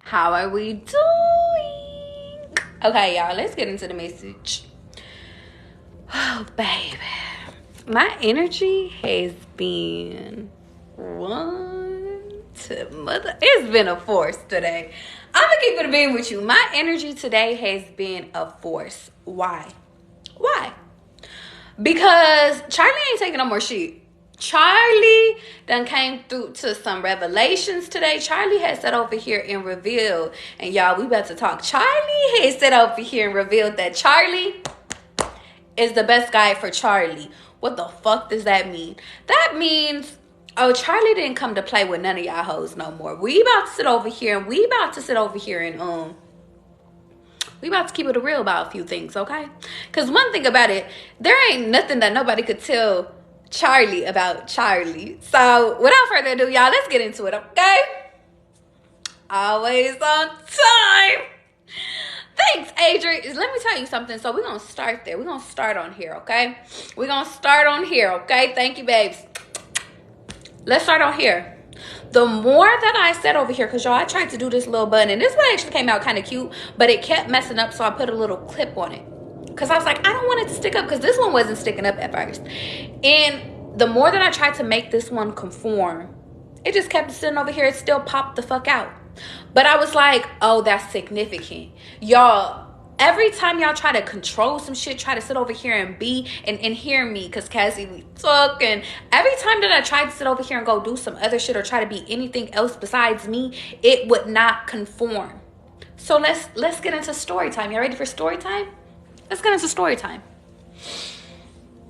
How are we doing? Okay, y'all, let's get into the message. Oh, baby. My energy has been it's been a force today. I'm gonna keep it being with you. My energy today has been a force. Why? Because Charlie ain't taking no more shit. Charlie done came through to some revelations today. Charlie has sat over here and revealed, and y'all, we about to talk. Charlie has sat over here and revealed that Charlie is the best guy for Charlie. What the fuck does that mean? That means, oh, Charlie didn't come to play with none of y'all hoes no more. We about to sit over here and we about to keep it real about a few things, okay? Because one thing about it, there ain't nothing that nobody could tell Charlie about Charlie. So without further ado, y'all, let's get into it, okay? Always on time. Thanks, Adrian. Let me tell you something. So we're going to start there. We're going to start on here, okay? Thank you, babes. Let's start on here. The more that I said over here, because y'all, I tried to do this little button, and this one actually came out kind of cute, but it kept messing up, so I put a little clip on it. Because I was like, I don't want it to stick up, because this one wasn't sticking up at first. And the more that I tried to make this one conform, it just kept sitting over here. It still popped the fuck out. But I was like, oh, that's significant. Y'all, every time y'all try to control some shit, try to sit over here and be and hear me, because Cassie, we talking. Every time that I tried to sit over here and go do some other shit or try to be anything else besides me, it would not conform. So let's get into story time. Y'all ready for story time? Let's get into story time.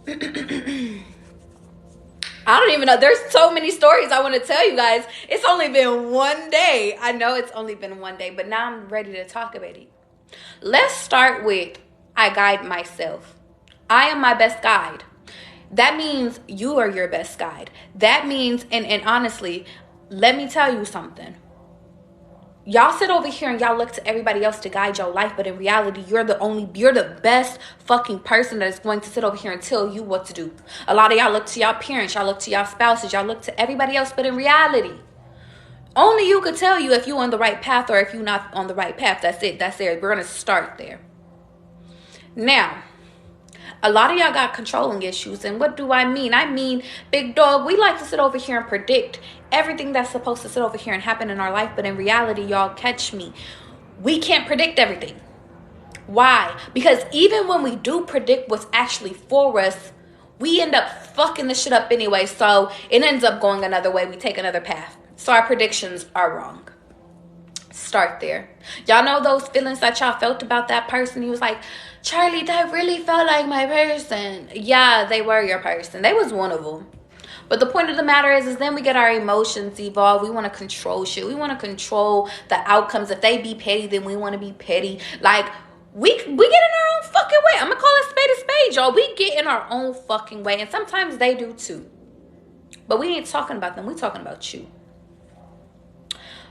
I don't even know. There's so many stories I want to tell you guys. It's only been one day. I know it's only been one day, but now I'm ready to talk about it. Let's start with I guide myself. I am my best guide. That means you are your best guide. That means, and honestly, let me tell you something. Y'all sit over here and y'all look to everybody else to guide your life, but in reality, you're the best fucking person that is going to sit over here and tell you what to do. A lot of y'all look to y'all parents, y'all look to y'all spouses, y'all look to everybody else, but in reality, only you could tell you if you're on the right path or if you're not on the right path. That's it. We're going to start there. Now, a lot of y'all got controlling issues. And what do I mean? I mean, big dog, we like to sit over here and predict everything that's supposed to sit over here and happen in our life. But in reality, y'all, catch me, we can't predict everything. Why? Because even when we do predict what's actually for us, we end up fucking the shit up anyway. So it ends up going another way. We take another path. So our predictions are wrong. Start there. Y'all know those feelings that y'all felt about that person? He was like, Charlie, that really felt like my person. Yeah, they were your person. They was one of them. But the point of the matter is then we get our emotions involved. We want to control shit. We want to control the outcomes. If they be petty, then we want to be petty. Like, we get in our own fucking way. I'm going to call it spade, y'all. We get in our own fucking way. And sometimes they do too. But we ain't talking about them. We talking about you.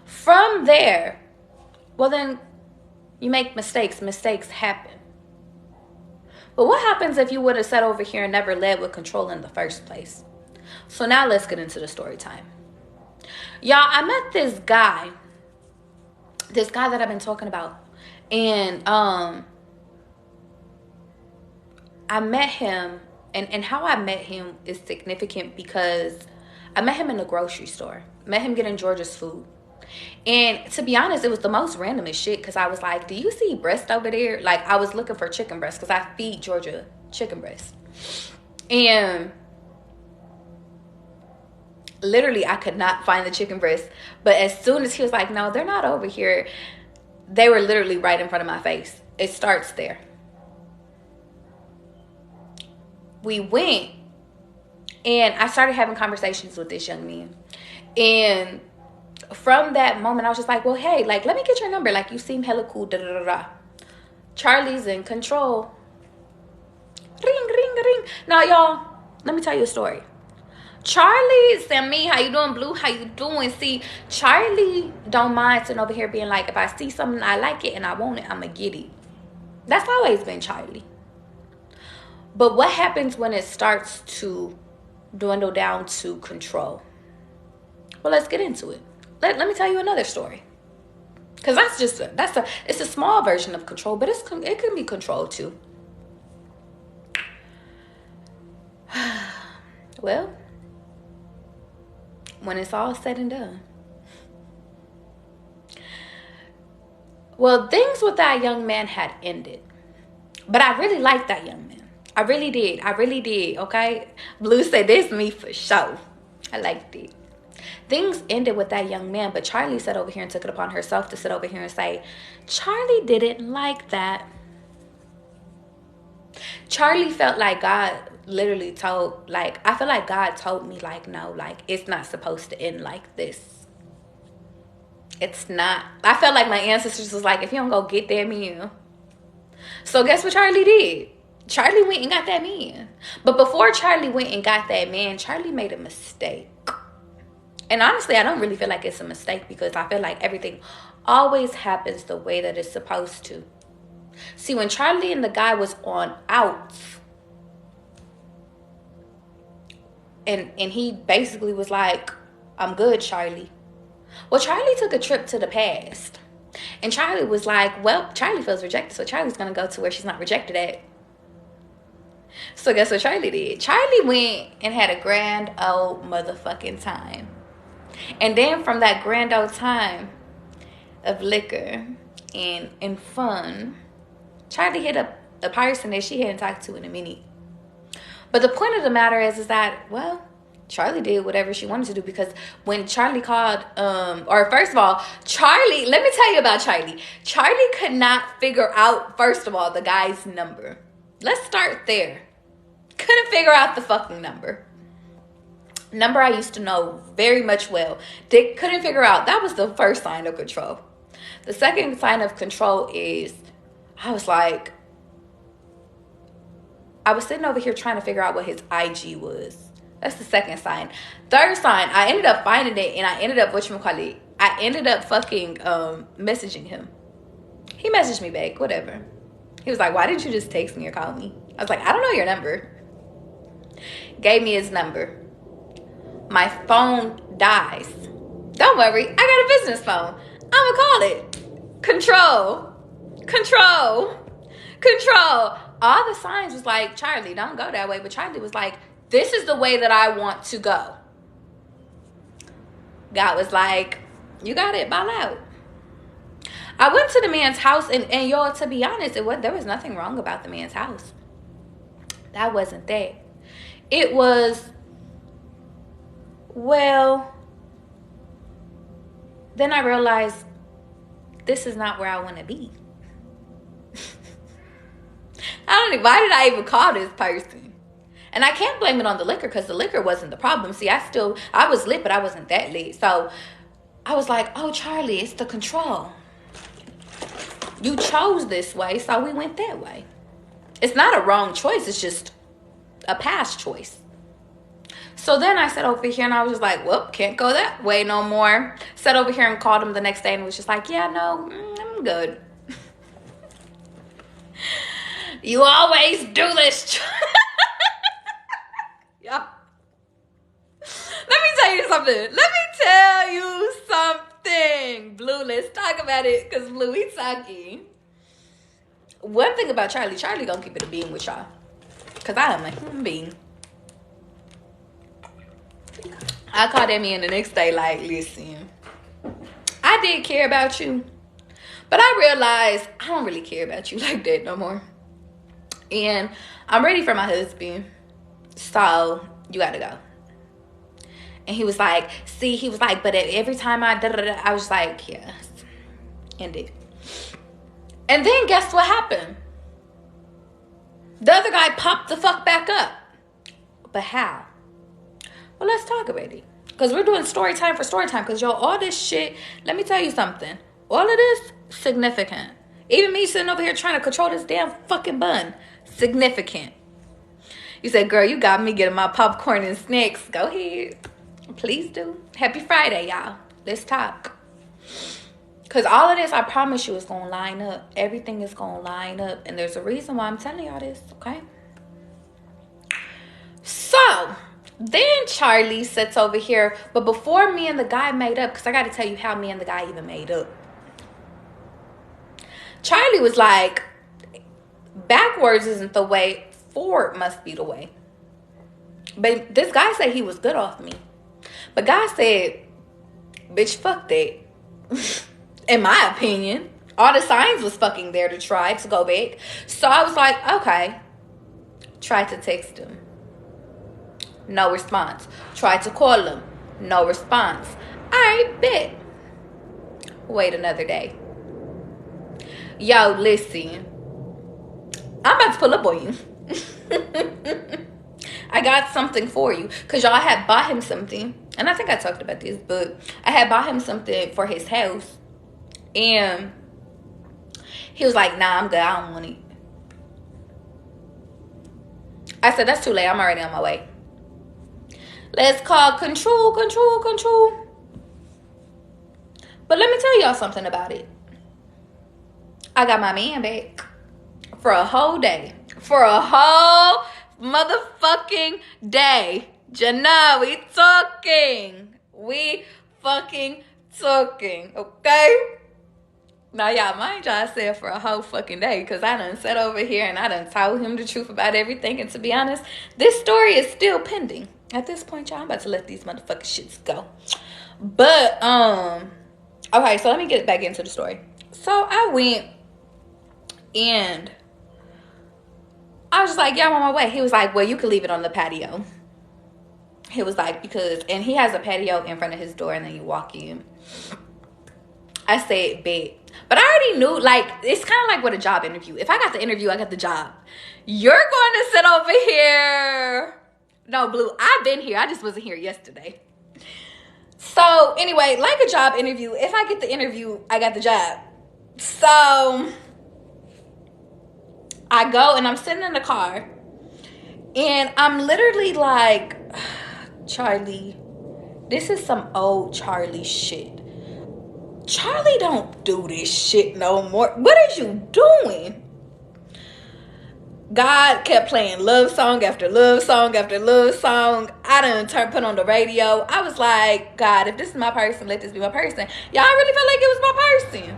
From there, well then, you make mistakes. Mistakes happen. But what happens if you would have sat over here and never led with control in the first place? So now let's get into the story time. Y'all, I met this guy that I've been talking about. And I met him, and how I met him is significant because I met him in the grocery store. Met him getting Georgia's food. And to be honest, it was the most randomest shit because I was like, do you see breast over there? Like, I was looking for chicken breast because I feed Georgia chicken breast. And literally, I could not find the chicken breast. But as soon as he was like, no, they're not over here, they were literally right in front of my face. It starts there. We went, and I started having conversations with this young man. And from that moment, I was just like, well, hey, like, let me get your number. Like, you seem hella cool, da-da-da-da. Charlie's in control. Ring, ring, ring. Now, y'all, let me tell you a story. Charlie sent me, how you doing, Blue? How you doing? See, Charlie don't mind sitting over here being like, if I see something, I like it, and I want it, I'm going to get it. That's always been Charlie. But what happens when it starts to dwindle down to control? Well, let's get into it. Let me tell you another story. Because it's a small version of control, but it can be control too. Well, when it's all said and done. Well, things with that young man had ended. But I really liked that young man. I really did. I really did, okay? Blue said, this me for sure. I liked it. Things ended with that young man, but Charlie sat over here and took it upon herself to sit over here and say, Charlie didn't like that. Charlie felt like God literally told, like, I feel like God told me, like, no, like, it's not supposed to end like this. It's not. I felt like my ancestors was like, if you don't go get that man. So guess what Charlie did? Charlie went and got that man. But before Charlie went and got that man, Charlie made a mistake. And honestly, I don't really feel like it's a mistake because I feel like everything always happens the way that it's supposed to. See, when Charlie and the guy was on outs, and he basically was like, I'm good, Charlie. Well, Charlie took a trip to the past. And Charlie was like, well, Charlie feels rejected, so Charlie's going to go to where she's not rejected at. So guess what Charlie did? Charlie went and had a grand old motherfucking time. And then from that grand old time of liquor and fun, Charlie hit up a person that she hadn't talked to in a minute. But the point of the matter is that, well, Charlie did whatever she wanted to do, because when Charlie called, or first of all, Charlie, let me tell you about Charlie. Charlie could not figure out, first of all, the guy's number. Let's start there. Couldn't figure out the fucking number. Number I used to know very much well. Couldn't figure out. That was the first sign of control. The second sign of control is, I was sitting over here trying to figure out what his IG was. That's the second sign. Third sign, I ended up finding it, and I ended up, I ended up fucking messaging him. He messaged me back, whatever. He was like, why didn't you just text me or call me? I was like, I don't know your number. Gave me his number. My phone dies. Don't worry, I got a business phone. I'ma call it. Control. All the signs was like, Charlie, don't go that way. But Charlie was like, this is the way that I want to go. God was like, you got it, ball out. I went to the man's house, and y'all, to be honest, there was nothing wrong about the man's house. That wasn't that. It was, well, then I realized this is not where I want to be. Why did I even call this person? And I can't blame it on the liquor, because the liquor wasn't the problem. See, I was lit, but I wasn't that lit. So I was like, oh, Charlie, it's the control. You chose this way, so we went that way. It's not a wrong choice. It's just a past choice. So then I sat over here and I was just like, well, can't go that way no more. Sat over here and called him the next day and was just like, yeah, no, I'm good. You always do this. Yeah. Let me tell you something. Blue, let's talk about it, because Blue, we talking. One thing about Charlie gonna keep it a being with y'all, because I am a human being. I called that man the next day like, listen, I did care about you, but I realized I don't really care about you like that no more. And I'm ready for my husband, so you gotta go. And he was like, but every time I was like, yes, ended. And then guess what happened? The other guy popped the fuck back up. But how? Well, let's talk about it. Because we're doing story time for story time. Because, all this shit, let me tell you something. All of this, significant. Even me sitting over here trying to control this damn fucking bun. Significant. You said, girl, you got me getting my popcorn and snacks. Go ahead. Please do. Happy Friday, y'all. Let's talk. Because all of this, I promise you, is going to line up. Everything is going to line up. And there's a reason why I'm telling y'all this, okay? So, then Charlie sits over here. But before me and the guy made up, because I got to tell you how me and the guy even made up. Charlie was like, backwards isn't the way, forward must be the way. But this guy said he was good off me. But God said, bitch, fuck that. In my opinion, all the signs was fucking there to try to go back. So I was like, okay. Tried to text him. No response. Tried to call him. No response. Alright, bet. Wait another day. Yo, listen. I'm about to pull up on you. I got something for you. Because y'all had bought him something. And I think I talked about this, but I had bought him something for his house. And he was like, nah, I'm good. I don't want it. I said, that's too late. I'm already on my way. Let's call control. But let me tell y'all something about it. I got my man back for a whole day. For a whole motherfucking day. Janelle, we talking. We fucking talking. Okay? Now, y'all, mind y'all, I said for a whole fucking day, because I done sat over here and I done told him the truth about everything. And to be honest, this story is still pending. At this point, y'all, I'm about to let these motherfucking shits go. But, okay, so let me get back into the story. So I went and I was just like, yeah, I'm on my way. He was like, well, you could leave it on the patio. He was like, because, and he has a patio in front of his door and then you walk in. I said, bet. But I already knew, like, it's kind of like with a job interview. If I got the interview, I got the job. You're going to sit over here. No, Blue, I've been here. I just wasn't here yesterday. So, anyway, like a job interview, if I get the interview, I got the job. So, I go and I'm sitting in the car. And I'm literally like, Charlie, this is some old Charlie shit. Charlie don't do this shit no more. What is you doing? God kept playing love song after love song after love song. I done put on the radio. I was like, God, if this is my person, let this be my person. Y'all really felt like it was my person.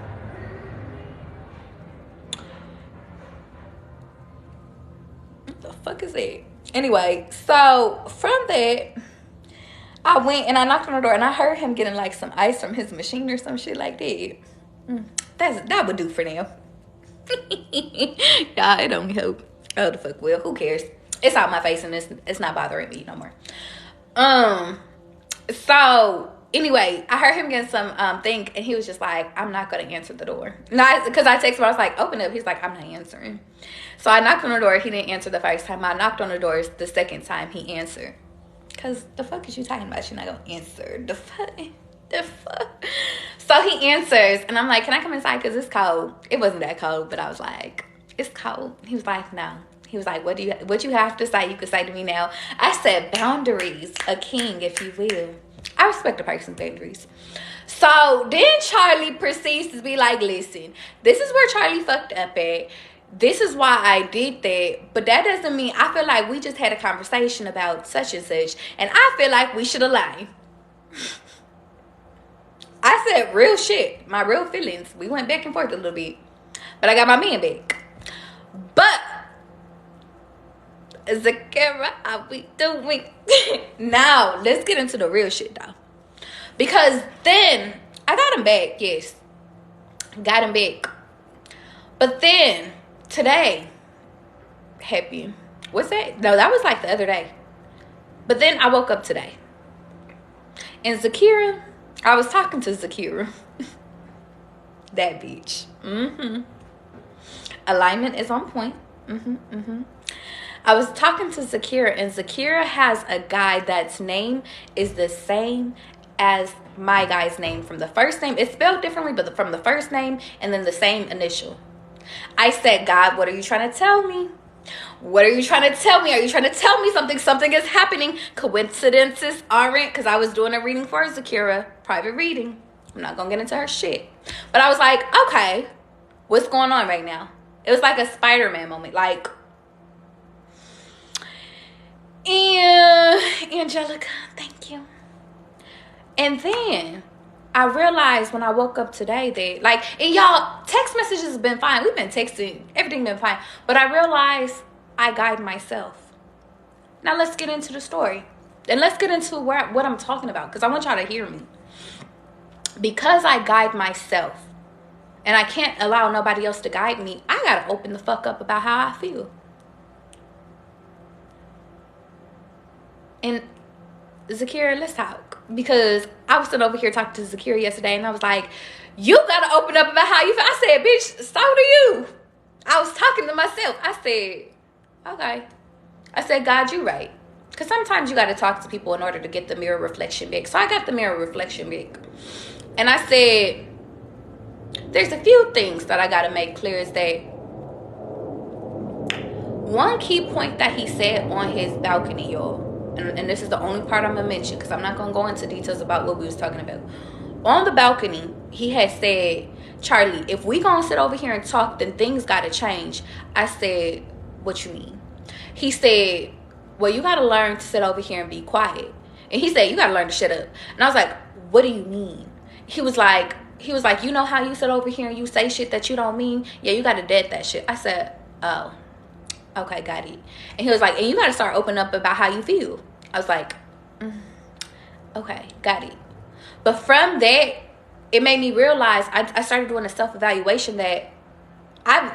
What the fuck is that? Anyway, so from that, I went and I knocked on the door and I heard him getting like some ice from his machine or some shit like that. That would do for now. Y'all, it don't help. Oh, the fuck will. Who cares? It's out my face and it's not bothering me no more. So anyway, I heard him getting some thing and he was just like, I'm not gonna answer the door. Not because I texted him, I was like, open up. He's like, I'm not answering. So I knocked on the door. He didn't answer the first time. I knocked on the door the second time. He answered. Because the fuck is you talking about? You're not going to answer. The fuck? So he answers. And I'm like, can I come inside? Because it's cold. It wasn't that cold. But I was like, it's cold. He was like, no. He was like, what you have to say? You can say to me now. I said, boundaries. A king, if you will. I respect a person's boundaries. So then Charlie proceeds to be like, listen, this is where Charlie fucked up at. This is why I did that, but that doesn't mean, I feel like we just had a conversation about such and such, and I feel like we should align. I said real shit, my real feelings. We went back and forth a little bit, but I got my man back. But, Zakira, how we doing? Now, let's get into the real shit, though. Because then, I got him back, yes. Got him back. But then, today, happy. What's that? No, that was like the other day. But then I woke up today. And Zakira, I was talking to Zakira. That bitch. Alignment is on point. I was talking to Zakira, and Zakira has a guy that's name is the same as my guy's name from the first name. It's spelled differently, but from the first name and then the same initial. I said, God, what are you trying to tell me? What are you trying to tell me? Are you trying to tell me something? Something is happening. Coincidences aren't, because I was doing a reading for Zakira, private reading. I'm not going to get into her shit. But I was like, okay, what's going on right now? It was like a Spider-Man moment. Like, Angelica, thank you. And then I realized when I woke up today that, like, and y'all, text messages have been fine. We've been texting, everything been fine. But I realized I guide myself. Now let's get into the story. And let's get into what I'm talking about, because I want y'all to hear me. Because I guide myself and I can't allow nobody else to guide me, I gotta open the fuck up about how I feel. And Zakira, let's talk. Because I was sitting over here talking to Zakira yesterday, and I was like, you gotta open up about how you feel. I said, bitch, so do you. I was talking to myself. I said, okay. I said, God, you right. Because sometimes you gotta talk to people in order to get the mirror reflection back. So I got the mirror reflection back. And I said, there's a few things that I gotta make clear. Is that one key point that he said on his balcony, y'all. And this is the only part I'm gonna mention, because I'm not gonna go into details about what we was talking about. On the balcony, he had said, Charlie, if we gonna sit over here and talk, then things gotta change. I said, what you mean? He said, well, you gotta learn to sit over here and be quiet. And he said, you gotta learn to shut up. And I was like, what do you mean? He was like, you know how you sit over here and you say shit that you don't mean? Yeah, you gotta dead that shit. I said, oh, okay, got it. And he was like, and you gotta start opening up about how you feel. I was like, okay, got it. But from that, it made me realize, I started doing a self-evaluation that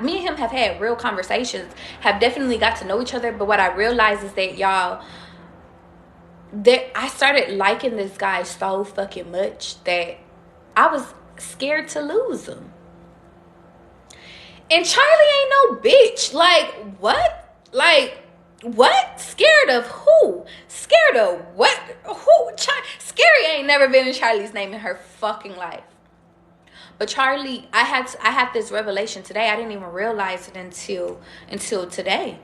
me and him have had real conversations, have definitely got to know each other. But what I realized is that, y'all, that I started liking this guy so fucking much that I was scared to lose him. And Charlie ain't no bitch. Like, what? Like, what? Scared of who? Scared of what? Who? Scary ain't never been in Charlie's name in her fucking life. But Charlie, I had this revelation today. I didn't even realize it until today,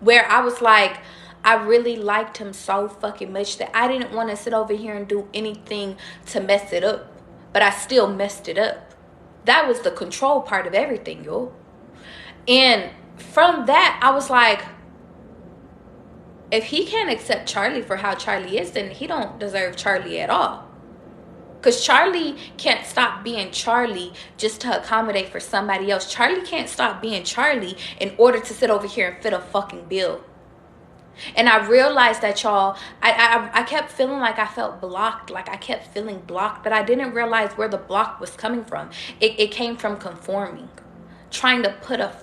where I was like, I really liked him so fucking much that I didn't want to sit over here and do anything to mess it up. But I still messed it up. That was the control part of everything, yo. And from that, I was like, if he can't accept Charlie for how Charlie is, then he don't deserve Charlie at all. Because Charlie can't stop being Charlie just to accommodate for somebody else. Charlie can't stop being Charlie in order to sit over here and fit a fucking bill. And I realized that, y'all, I kept feeling like I felt blocked. Like I kept feeling blocked. But I didn't realize where the block was coming from. It came from conforming. Trying to put a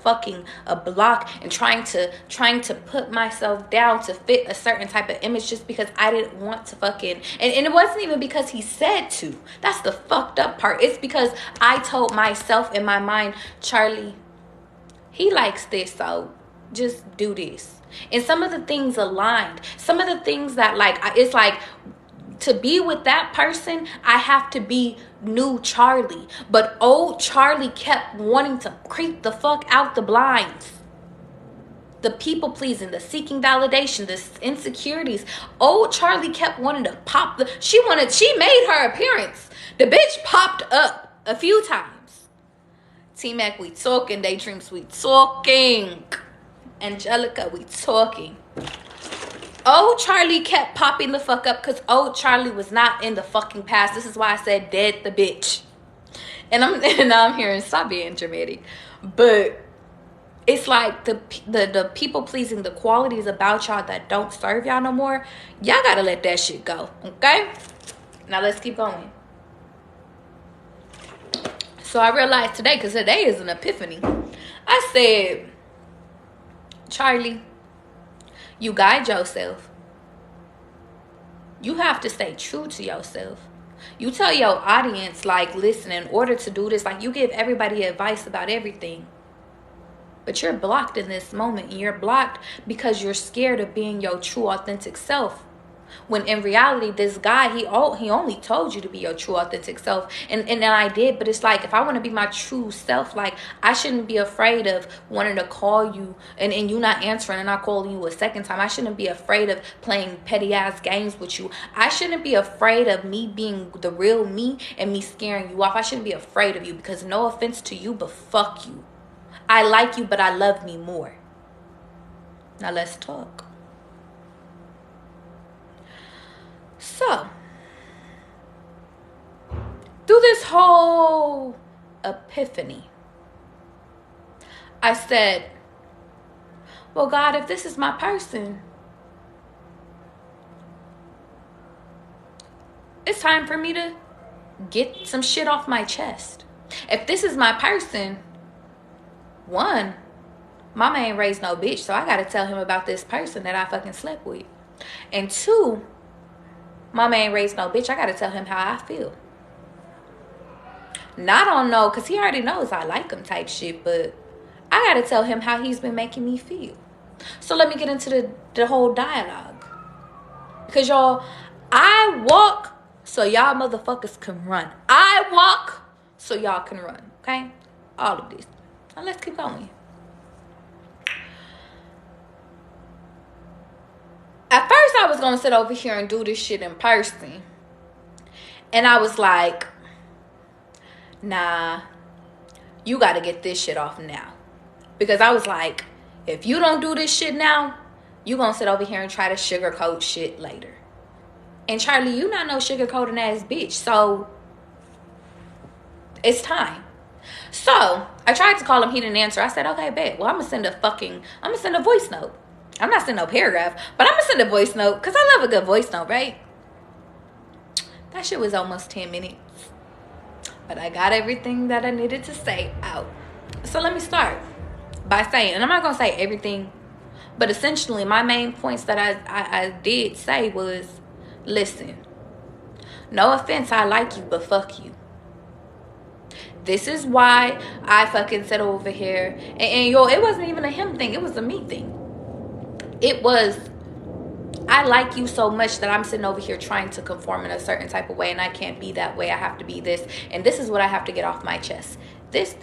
block and trying to put myself down to fit a certain type of image just because I didn't want to fucking, and it wasn't even because he said to. That's the fucked up part. It's because I told myself in my mind, Charlie, he likes this, so just do this. And some of the things aligned. Some of the things that, like, it's like, to be with that person, I have to be new Charlie. But old Charlie kept wanting to creep the fuck out the blinds. The people pleasing, the seeking validation, the insecurities. Old Charlie kept wanting to pop she made her appearance. The bitch popped up a few times. T-Mac, we talking. Daydreams, we talking. Angelica, we talking. Old Charlie kept popping the fuck up because old Charlie was not in the fucking past. This is why I said dead the bitch. And now I'm hearing, stop being dramatic. But it's like the people pleasing, the qualities about y'all that don't serve y'all no more. Y'all gotta let that shit go. Okay? Now let's keep going. So I realized today, because today is an epiphany. I said, Charlie, you guide yourself. You have to stay true to yourself. You tell your audience, like, listen, in order to do this, like, you give everybody advice about everything. But you're blocked in this moment. And you're blocked because you're scared of being your true, authentic self. When in reality, this guy, he only told you to be your true, authentic self. And I did. But it's like, if I want to be my true self, like, I shouldn't be afraid of wanting to call you and you not answering and not calling you a second time. I shouldn't be afraid of playing petty ass games with you. I shouldn't be afraid of me being the real me and me scaring you off. I shouldn't be afraid of you, because no offense to you, but fuck you. I like you, but I love me more. Now let's talk. So, through this whole epiphany, I said, well, God, if this is my person, it's time for me to get some shit off my chest. If this is my person, one, mama ain't raised no bitch, so I gotta tell him about this person that I fucking slept with. And two, mama ain't raised no bitch, I gotta tell him how I feel. Not on no, because he already knows I like him type shit, but I gotta tell him how he's been making me feel. So let me get into the whole dialogue. Because y'all, I walk so y'all motherfuckers can run. I walk so y'all can run. Okay? All of this. Now let's keep going. At first I was going to sit over here and do this shit in person. And I was like, nah, you got to get this shit off now. Because I was like, if you don't do this shit now, you going to sit over here and try to sugarcoat shit later. And Charlie, you not no sugarcoating ass bitch. So, it's time. So, I tried to call him. He didn't answer. I said, okay, bet. Well, I'm going to send a voice note. I'm not sending no paragraph, but I'm going to send a voice note because I love a good voice note, right? That shit was almost 10 minutes. But I got everything that I needed to say out. So, let me start by saying, and I'm not going to say everything, but essentially my main points that I did say was, listen, no offense, I like you, but fuck you. This is why I fucking sat over here. And yo, it wasn't even a him thing. It was a me thing. It was, I like you so much that I'm sitting over here trying to conform in a certain type of way. And I can't be that way. I have to be this. And this is what I have to get off my chest. This.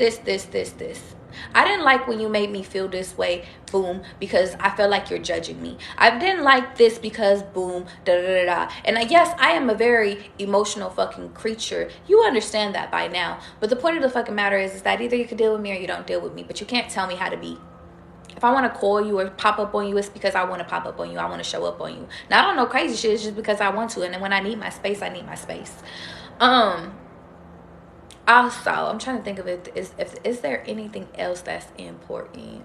I didn't like when you made me feel this way, boom, because I feel like you're judging me. I didn't like this because, boom, da-da-da-da. And yes, I am a very emotional fucking creature. You understand that by now. But the point of the fucking matter is that either you can deal with me or you don't deal with me. But you can't tell me how to be. If I want to call you or pop up on you, it's because I want to pop up on you. I want to show up on you. Now, I don't know crazy shit. It's just because I want to. And then when I need my space, I need my space. Also, I'm trying to think of it. Is there anything else that's important?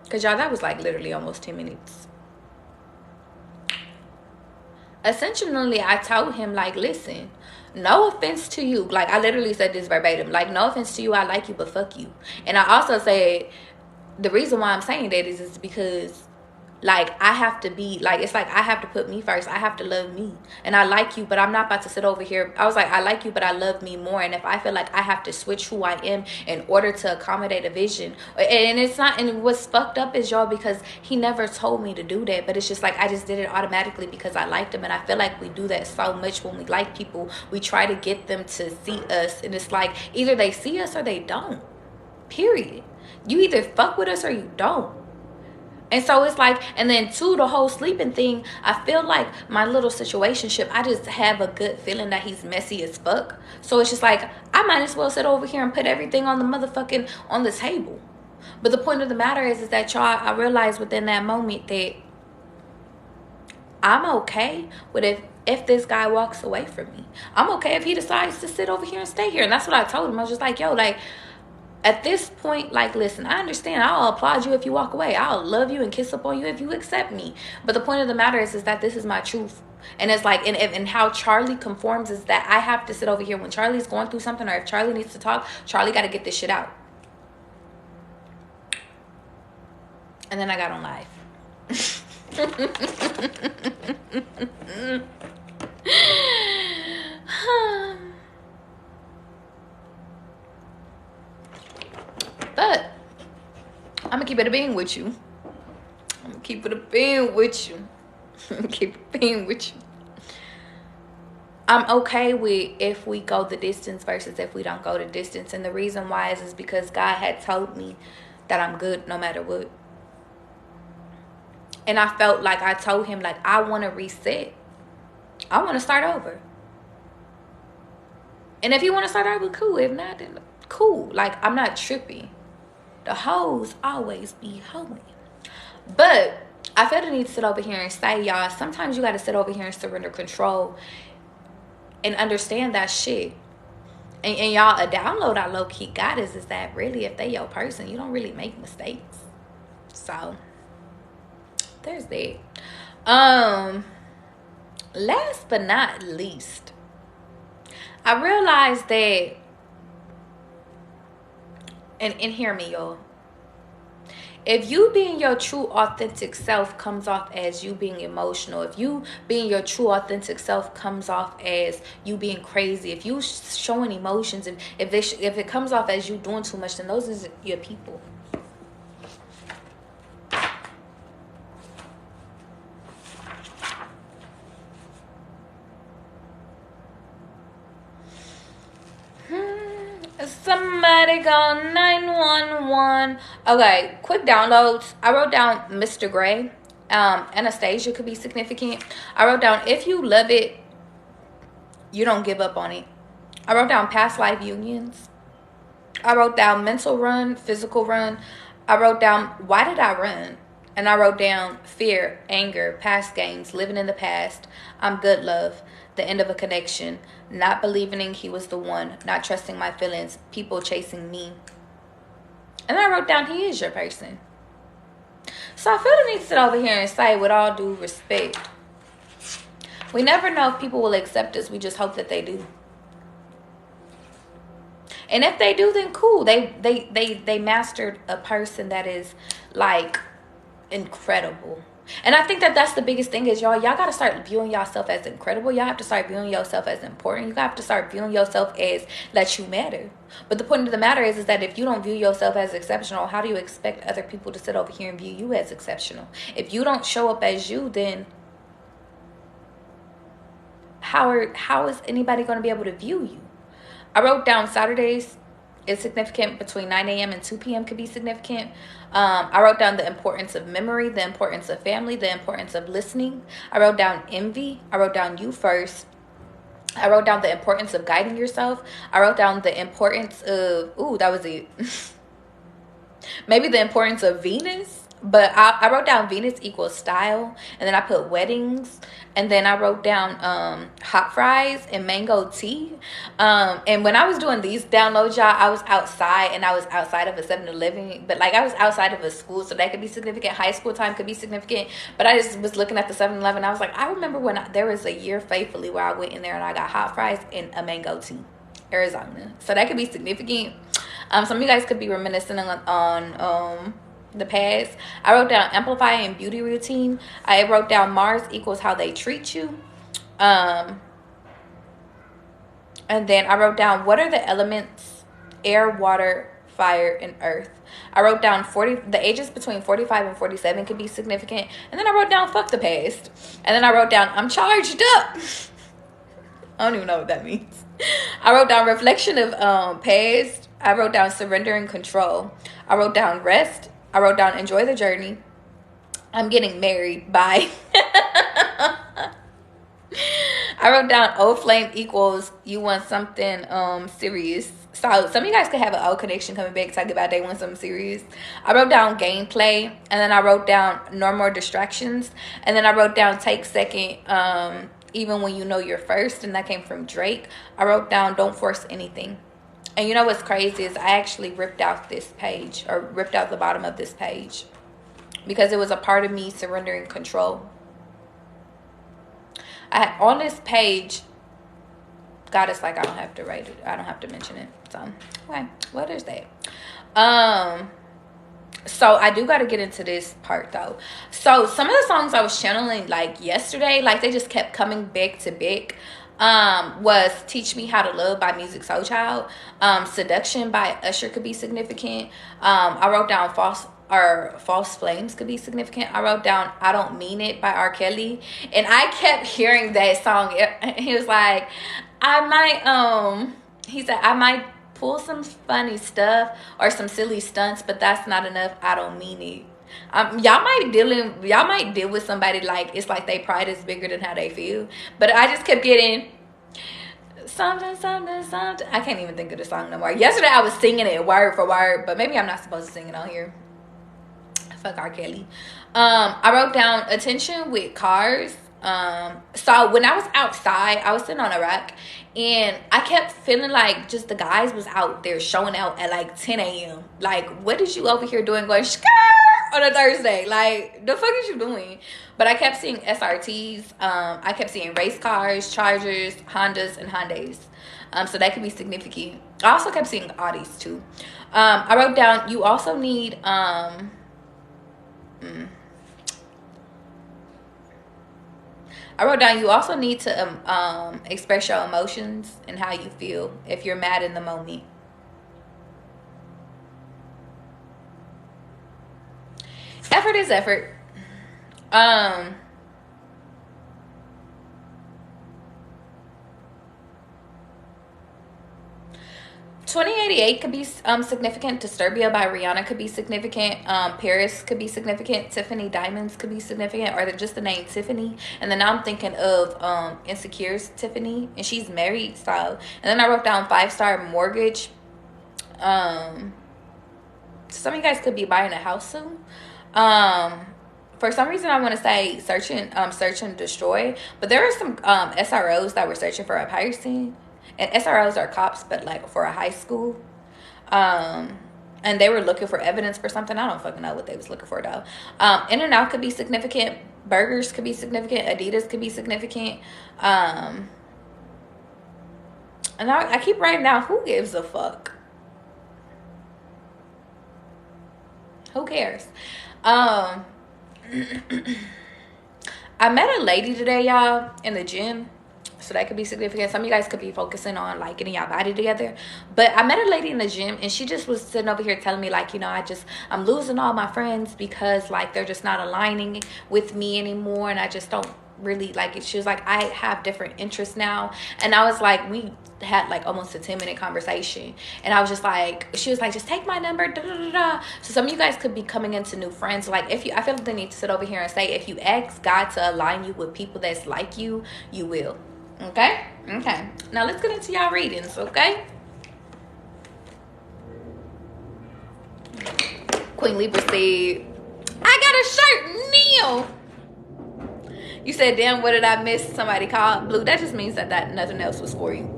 Because, y'all, that was like literally almost 10 minutes. Essentially, I told him, like, listen, no offense to you. Like, I literally said this verbatim. Like, no offense to you. I like you, but fuck you. And I also said, the reason why I'm saying that is because, like, I have to be, like, it's like I have to put me first. I have to love me. And I like you, but I'm not about to sit over here. I was like, I like you, but I love me more. And if I feel like I have to switch who I am in order to accommodate a vision. And it's not, and what's fucked up is, y'all, because he never told me to do that. But it's just like I just did it automatically because I liked him. And I feel like we do that so much when we like people. We try to get them to see us. And it's like either they see us or they don't. Period. You either fuck with us or you don't. And so it's like, and then two, the whole sleeping thing, I feel like my little situationship, I just have a good feeling that he's messy as fuck. So it's just like, I might as well sit over here and put everything on the motherfucking, on the table. But the point of the matter is that, y'all, I realized within that moment that I'm okay with if this guy walks away from me. I'm okay if he decides to sit over here and stay here. And that's what I told him. I was just like, yo, like, at this point, like, listen, I understand. I'll applaud you if you walk away. I'll love you and kiss up on you if you accept me. But the point of the matter is that this is my truth. And it's like, and how Charlie conforms is that I have to sit over here when Charlie's going through something, or if Charlie needs to talk, Charlie got to get this shit out. And then I got on live. But I'm gonna keep it a being with you. I'm gonna keep it a being with you. Keep it being with you. I'm okay with if we go the distance versus if we don't go the distance. And the reason why is because God had told me that I'm good no matter what. And I felt like I told him, like, I want to reset. I want to start over. And if you want to start over, cool. If not, then cool. Like, I'm not trippy. The hoes always be hoeing. But I feel the need to sit over here and say, y'all, sometimes you got to sit over here and surrender control and understand that shit. And y'all, a download I low-key got is that really, if they your person, you don't really make mistakes. So there's that. Last but not least, I realized that, and hear me, y'all, if you being your true authentic self comes off as you being emotional, if you being your true authentic self comes off as you being crazy, if you showing emotions, if it comes off as you doing too much, then those is your people. Somebody call 911. Okay, quick downloads. I wrote down Mr. Gray. Anastasia could be significant. I wrote down, if you love it, you don't give up on it. I wrote down past life unions. I wrote down mental run, physical run. I wrote down, why did I run? And I wrote down fear, anger, past games, living in the past. I'm good, love. The end of a connection. Not believing he was the one. Not trusting my feelings. People chasing me. And I wrote down, he is your person. So I feel the need to sit over here and say, with all due respect, we never know if people will accept us. We just hope that they do. And if they do, then cool. They mastered a person that is like incredible. And I think that that's the biggest thing is y'all got to start viewing yourself as incredible. Y'all have to start viewing yourself as important. You have to start viewing yourself as that you matter. But the point of the matter is that if you don't view yourself as exceptional, how do you expect other people to sit over here and view you as exceptional? If you don't show up as you, then how is anybody going to be able to view you? I wrote down Saturdays is significant. Between 9 a.m. and 2 p.m. could be significant. I wrote down the importance of memory, the importance of family, the importance of listening. I wrote down envy. I wrote down you first. I wrote down the importance of guiding yourself. I wrote down the importance of, that was it. Maybe the importance of Venus. But I wrote down Venus equals style. And then I put weddings. And then I wrote down hot fries and mango tea. And when I was doing these downloads, y'all, I was outside. And I was outside of a 7-Eleven. But like I was outside of a school. So that could be significant. High school time could be significant. But I just was looking at the 7-Eleven. I was like, I remember when there was a year faithfully where I went in there and I got hot fries and a mango tea. Arizona. So that could be significant. Some of you guys could be reminiscing on the past. I wrote down amplify and beauty routine. I wrote down Mars equals how they treat you. And then I wrote down what are the elements: air, water, fire, and earth. I wrote down the ages between 45 and 47 could be significant. And then I wrote down fuck the past. And then I wrote down I'm charged up. I don't even know what that means. I wrote down reflection of past. I wrote down surrender and control. I wrote down rest. I wrote down enjoy the journey. I'm getting married. Bye. I wrote down old flame equals you want something serious. So some of you guys could have an old connection coming back talking about they want something serious. I wrote down gameplay. And then I wrote down no more distractions. And then I wrote down take second even when you know you're first. And that came from Drake. I wrote down don't force anything. And you know what's crazy is I actually ripped out this page, or ripped out the bottom of this page, because it was a part of me surrendering control. On this page, God is like, I don't have to write it. I don't have to mention it. So, okay, well, there's that. So I do got to get into this part though. So some of the songs I was channeling like yesterday, like they just kept coming back to back. Was Teach Me How to Love by Music Soul Child. Seduction by Usher could be significant. I wrote down False Flames could be significant. I wrote down I Don't Mean It by R. Kelly. And I kept hearing that song. He was like, he said, I might pull some funny stuff or some silly stunts, but that's not enough. I don't mean it. Y'all might deal with somebody like it's like they pride is bigger than how they feel. But I just kept getting something. I can't even think of the song no more. Yesterday I was singing it word for word, but maybe I'm not supposed to sing it on here. Fuck R. Kelly. I wrote down attention with cars. So when I was outside, I was sitting on a rack, and I kept feeling like just the guys was out there showing out at like 10 a.m. Like, what is you over here doing going skirt on a Thursday? Like, the fuck is you doing? But I kept seeing SRTs. I kept seeing race cars, Chargers, Hondas, and Hyundais. So that could be significant. I also kept seeing Audis too. I wrote down, you also need I wrote down, you also need to express your emotions and how you feel if you're mad in the moment. Effort is effort. 2088 could be significant. Disturbia by Rihanna could be significant. Paris could be significant. Tiffany Diamonds could be significant, or just the name Tiffany. And then now I'm thinking of Insecure's Tiffany, and she's married style. And then I wrote down 5-star mortgage. Some of you guys could be buying a house soon. For some reason, I want to say search and destroy, but there are some SROs that were searching for a piracy. And SROs are cops, but like for a high school. And they were looking for evidence for something. I don't fucking know what they was looking for though. In-N-Out could be significant. Burgers could be significant. Adidas could be significant. And I keep writing down, who gives a fuck? Who cares? I met a lady today, y'all, in the gym. So that could be significant. Some of you guys could be focusing on like getting your body together. But I met a lady in the gym, and she just was sitting over here telling me like, you know, I'm losing all my friends because like they're just not aligning with me anymore, and I just don't really like it. She was like, I have different interests now. And I was like, we had like almost a 10-minute conversation, and I was just like, she was like, just take my number, da, da, da, da. So some of you guys could be coming into new friends. Like I feel like they need to sit over here and say, if you ask God to align you with people that's like you, you will. Okay? Okay. Now let's get into y'all readings, okay? Queen Libra said, I got a shirt, Neil. You said, damn, what did I miss? Somebody called. Blue, that just means that nothing else was for you.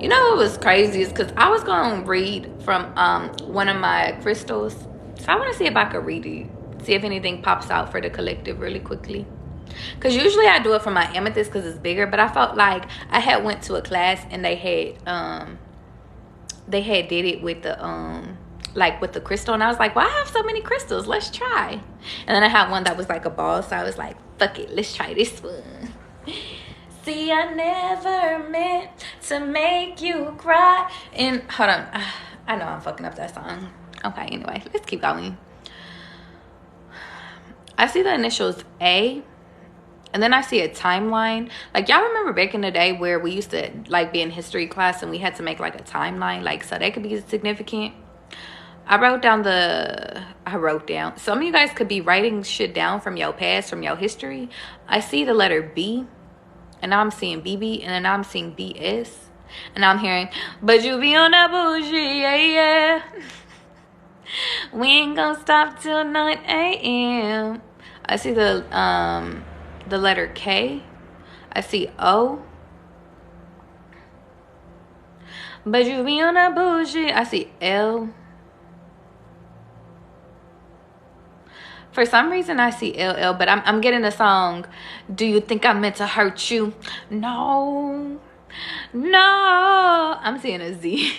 You know what was crazy is because I was going to read from one of my crystals. So I want to see if I could read it. See if anything pops out for the collective really quickly. Because usually I do it for my amethyst because it's bigger, but I felt like I had went to a class and they had did it with the like with the crystal, and I was like, well, I have so many crystals, let's try. And then I had one that was like a ball, so I was like, fuck it, let's try this one. See, I never meant to make you cry. And hold on, I know I'm fucking up that song. Okay, anyway, let's keep going. I see the initials A. And then I see a timeline. Like, y'all remember back in the day where we used to, like, be in history class and we had to make, like, a timeline? Like, so that could be significant. I wrote down. Some of you guys could be writing shit down from your past, from your history. I see the letter B. And now I'm seeing BB. And then now I'm seeing BS. And now I'm hearing, but you be on that bullshit, yeah, yeah. We ain't gonna stop till 9 a.m. I see the letter K. I see O. But you be on that bullshit. I see L. For some reason I see LL, but I'm getting the song, do you think I meant to hurt you? No. No. I'm seeing a Z.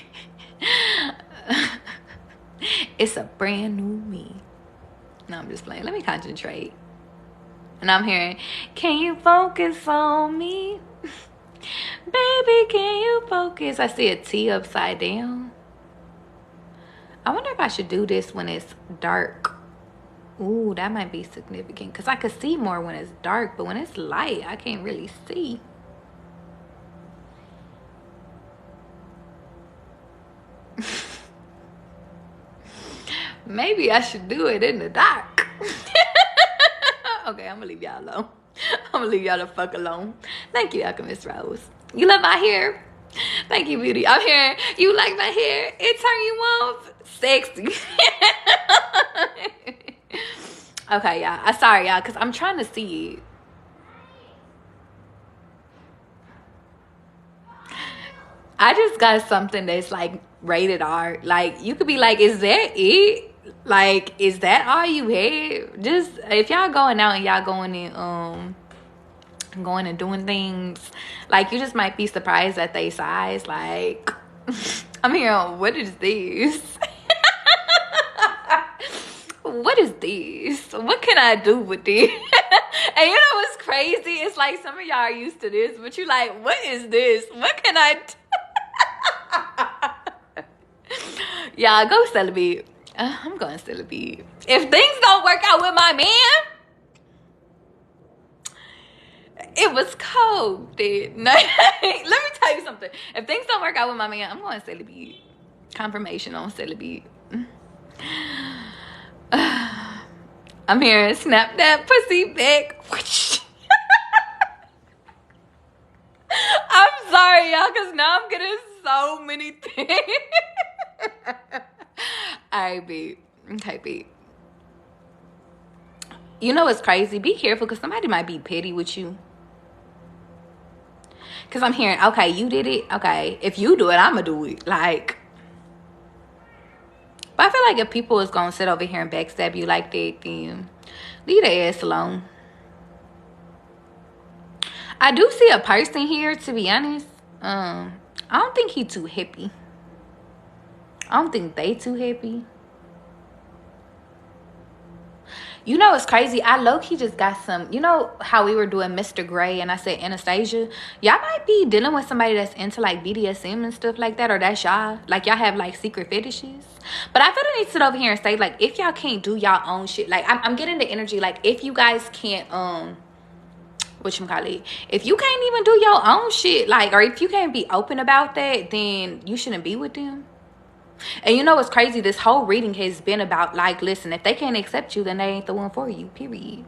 It's a brand new me. No, I'm just playing. Let me concentrate. And I'm hearing, can you focus on me? Baby, can you focus? I see a T upside down. I wonder if I should do this when it's dark. Ooh, that might be significant. Because I could see more when it's dark. But when it's light, I can't really see. Maybe I should do it in the dark. Okay, I'm gonna leave y'all alone. I'm gonna leave y'all the fuck alone. Thank you, Alchemist Rose. You love my hair? Thank you, beauty. I'm here. You like my hair? It turn you on? Sexy. Okay, y'all. I'm sorry, y'all, because I'm trying to see it. I just got something that's like rated R. Like, you could be like, is that it? Like, is that all you had? Just, if y'all going out and y'all going and doing things, like, you just might be surprised at they size. Like, I'm here, what is this? What is this? What can I do with this? And you know what's crazy? It's like some of y'all are used to this, but you like, what is this? What can I do? Y'all, go celibate. I'm going celibate. If things don't work out with my man, it was cold, dude. No, let me tell you something. If things don't work out with my man, I'm going celibate. Confirmation on celibate. I'm here, snap that pussy back. I'm sorry, y'all, because now I'm getting so many things. Alright, babe. Okay, babe. You know what's crazy? Be careful, because somebody might be petty with you. Because I'm hearing, okay, you did it. Okay, if you do it, I'm going to do it. Like, but I feel like if people is going to sit over here and backstab you like that, then leave their ass alone. I do see a person here, to be honest. I don't think he too hippie. I don't think they too hippie. You know, it's crazy. I low-key just got some, you know how we were doing Mr. Gray and I said Anastasia? Y'all might be dealing with somebody that's into like BDSM and stuff like that, or that's y'all. Like, y'all have like secret fetishes. But I feel the need to sit over here and say, like, if y'all can't do y'all own shit, like, I'm getting the energy, like, if you guys can't, whatchamacallit, if you can't even do your own shit, like, or if you can't be open about that, then you shouldn't be with them. And you know what's crazy? This whole reading has been about, like, listen, if they can't accept you, then they ain't the one for you, period.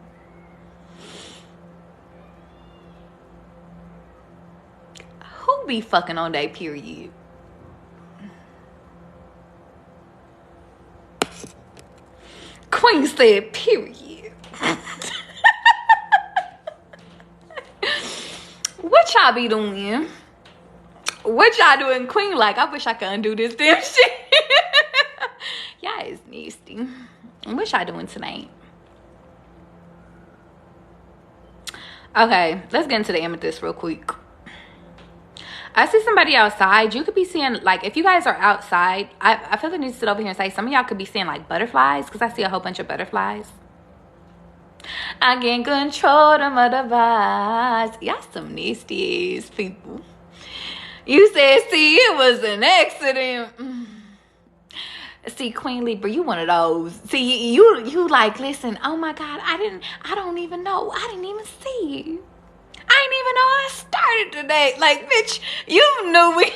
Who be fucking on that, period? Queen said, period. What y'all be doing? What y'all doing, Queen? Like, I wish I could undo this damn shit. Y'all is nasty. What y'all doing tonight? Okay, let's get into the amethyst real quick. I see somebody outside. You could be seeing, like, if you guys are outside, I feel the need to sit over here and say some of y'all could be seeing like butterflies, because I see a whole bunch of butterflies. I can't control them other vibes. Y'all some nasty ass people. You said, see, it was an accident. See, Queen Libra, you one of those. See, you like, listen, oh my God, I don't even know. I didn't even see it. I didn't even know I started today. Like, bitch, you knew we.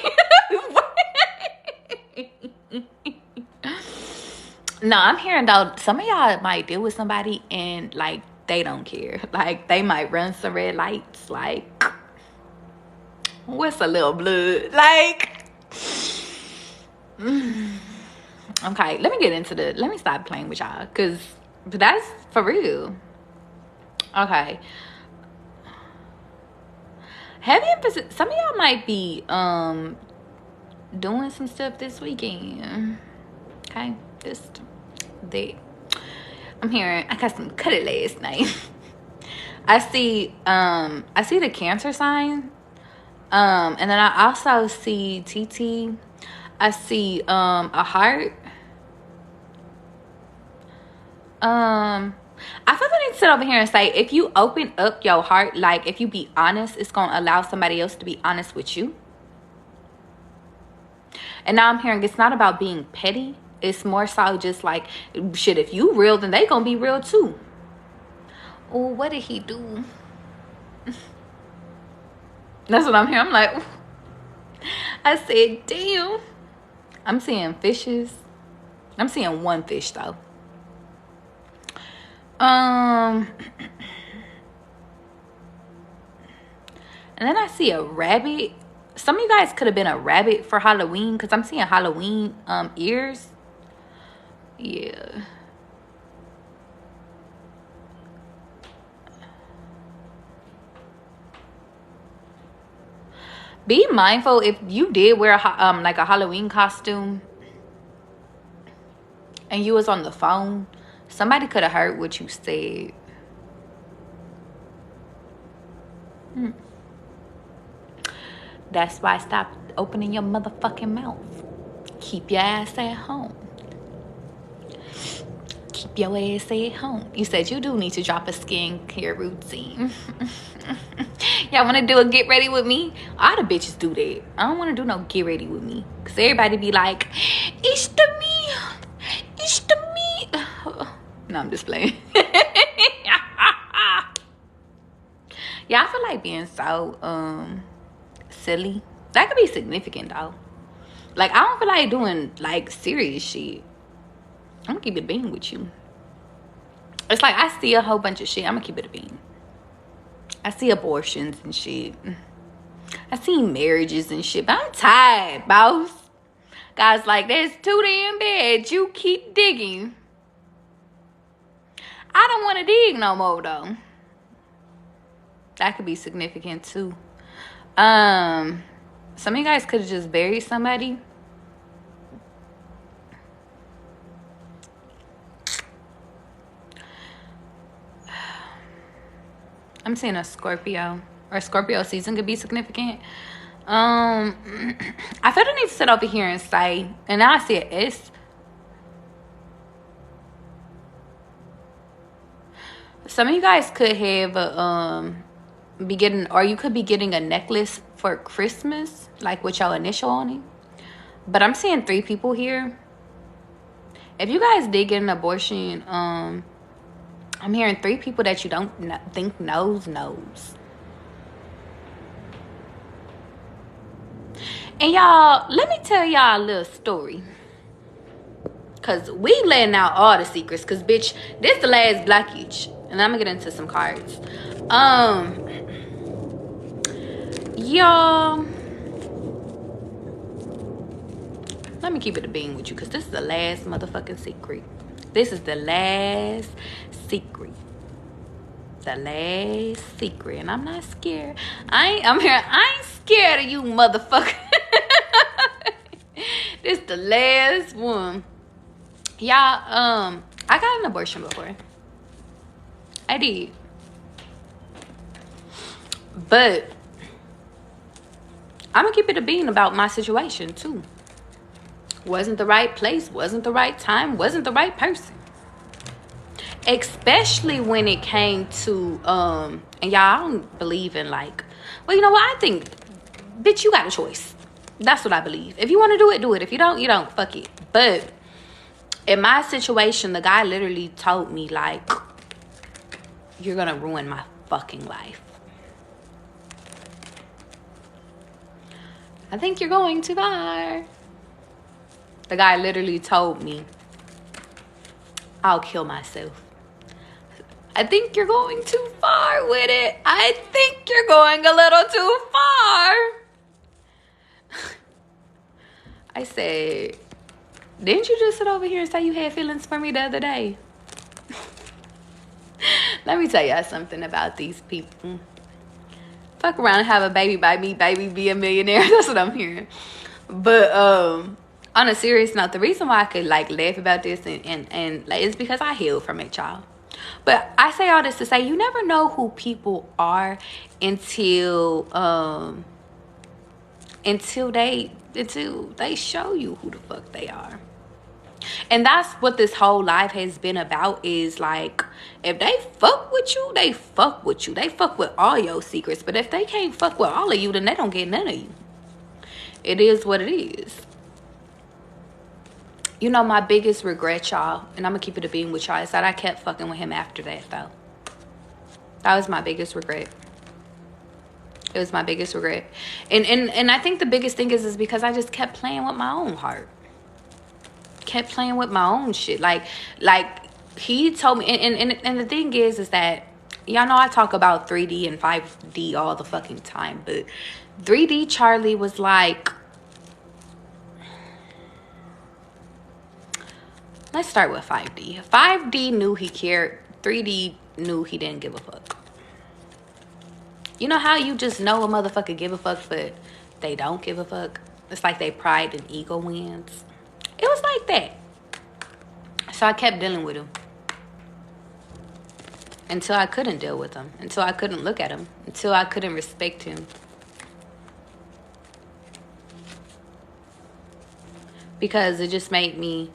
No, I'm hearing though, some of y'all might deal with somebody and like they don't care. Like, they might run some red lights. Like, what's a little blood? Like, okay, let me get into let me stop playing with y'all, because that's for real. Okay. Some of y'all might be doing some stuff this weekend. Okay, just that. I'm hearing, I got some cut it last night. I see the Cancer sign. And then I also see TT. I see a heart. I feel the need to sit over here and say, if you open up your heart, like, if you be honest, it's gonna allow somebody else to be honest with you. And now I'm hearing it's not about being petty. It's more so just like, shit, if you real, then they gonna be real too. Oh, what did he do? That's what I'm hearing. I'm like, ooh. I said, damn. I'm seeing fishes. I'm seeing one fish though. And then I see a rabbit. Some of you guys could have been a rabbit for Halloween, because I'm seeing Halloween ears. Yeah. Be mindful if you did wear like a Halloween costume and you was on the phone, somebody could have heard what you said. That's why stop opening your motherfucking mouth. Keep your ass at home. Keep your ass at home. You said you do need to drop a skincare routine. Y'all want to do a get ready with me? All the bitches do that. I don't want to do no get ready with me. Because everybody be like, it's the me. It's the me. No, I'm just playing. Yeah, I feel like being so silly. That could be significant though. Like, I don't feel like doing like serious shit. I'm gonna keep it a bean with you. It's like I see a whole bunch of shit. I'm gonna keep it a bean. I see abortions and shit. I see marriages and shit. But I'm tired, boss. Guys, like, that's too damn bad. You keep digging. I don't want to dig no more though. That could be significant too. Some of you guys could have just buried somebody. I'm seeing a Scorpio, or Scorpio season could be significant. I feel the need to sit over here and say, and now I see an S. Some of you guys could have be getting, or you could be getting a necklace for Christmas, like with your initial on it. But I'm seeing 3 people here. If you guys did get an abortion, I'm hearing 3 people that you don't think knows. And y'all, let me tell y'all a little story. Because we letting out all the secrets. Because, bitch, this the last blockage. And I'm going to get into some cards. Y'all, let me keep it a bean with you. Because this is the last motherfucking secret. This is the last secret. The last secret. And I'm not scared. I'm here. I ain't scared of you, motherfucker. This the last one. Y'all, I got an abortion before. I did. But I'm gonna keep it a bean about my situation too. Wasn't the right place, wasn't the right time, wasn't the right person. Especially when it came to and y'all, I don't believe in like, well, you know what, I think, bitch, you got a choice. That's what I believe. If you want to do it, do it. If you don't, you don't. Fuck it. But in my situation, the guy literally told me, like, you're gonna ruin my fucking life. I think you're going too far. The guy literally told me, I'll kill myself. I think you're going too far with it. I think you're going a little too far. I said, didn't you just sit over here and say you had feelings for me the other day? Let me tell y'all something about these people. Fuck around and have a baby by me, baby, be a millionaire. That's what I'm hearing. But on a serious note, the reason why I could like laugh about this and like, it's because I healed from it, y'all. But I say all this to say you never know who people are until they show you who the fuck they are. And that's what this whole life has been about, is like, if they fuck with you, they fuck with you. They fuck with all your secrets. But if they can't fuck with all of you, then they don't get none of you. It is what it is. You know, my biggest regret, y'all, and I'm gonna keep it a bean with y'all, is that I kept fucking with him after that, though. That was my biggest regret. It was my biggest regret. And I think the biggest thing is because I just kept playing with my own heart. Kept playing with my own shit. Like he told me, and the thing is that, y'all know I talk about 3D and 5D all the fucking time, but 3D Charlie was like, let's start with 5D. 5D knew he cared. 3D knew he didn't give a fuck. You know how you just know a motherfucker give a fuck, but they don't give a fuck. It's like they pride and ego wins. It was like that. So I kept dealing with him until I couldn't deal with him, until I couldn't look at him, until I couldn't respect him. Because it just made me,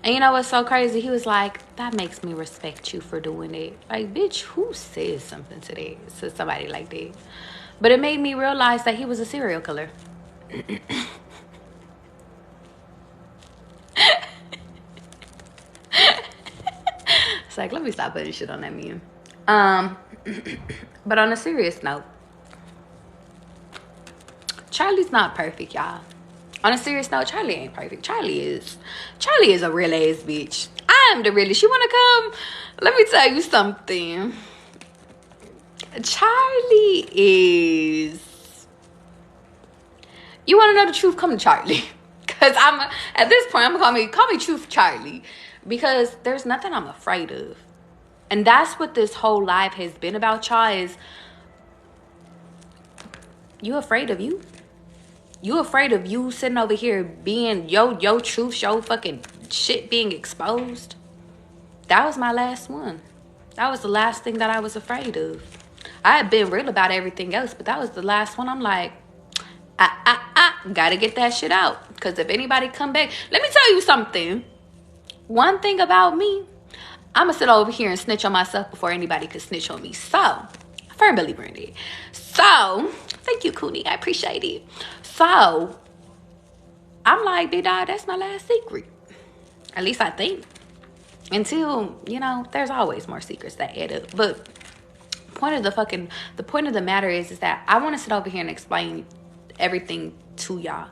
and you know what's so crazy? He was like, that makes me respect you for doing it. Like, bitch, who says something to somebody like that? But it made me realize that he was a serial killer. It's like, let me stop putting shit on that meme. But on a serious note, Charlie's not perfect, y'all. On a serious note, Charlie ain't perfect. Charlie is a real ass bitch. I am the realest. You wanna come? Let me tell you something. Charlie is. You wanna know the truth? Come to Charlie. Cause at this point, I'm gonna call me Truth Charlie. Because there's nothing I'm afraid of. And that's what this whole life has been about, y'all, is you afraid of you? You afraid of you sitting over here being your truth, your fucking shit being exposed? That was my last one. That was the last thing that I was afraid of. I had been real about everything else, but that was the last one. I'm like, gotta get that shit out. Because if anybody come back, let me tell you something. One thing about me, I'm going to sit over here and snitch on myself before anybody could snitch on me. So, firm believer in it. So, thank you, Cooney. I appreciate it. So, I'm like, big dog, that's my last secret. At least I think. Until, you know, there's always more secrets that add up. But the point of the matter is that I want to sit over here and explain everything to y'all.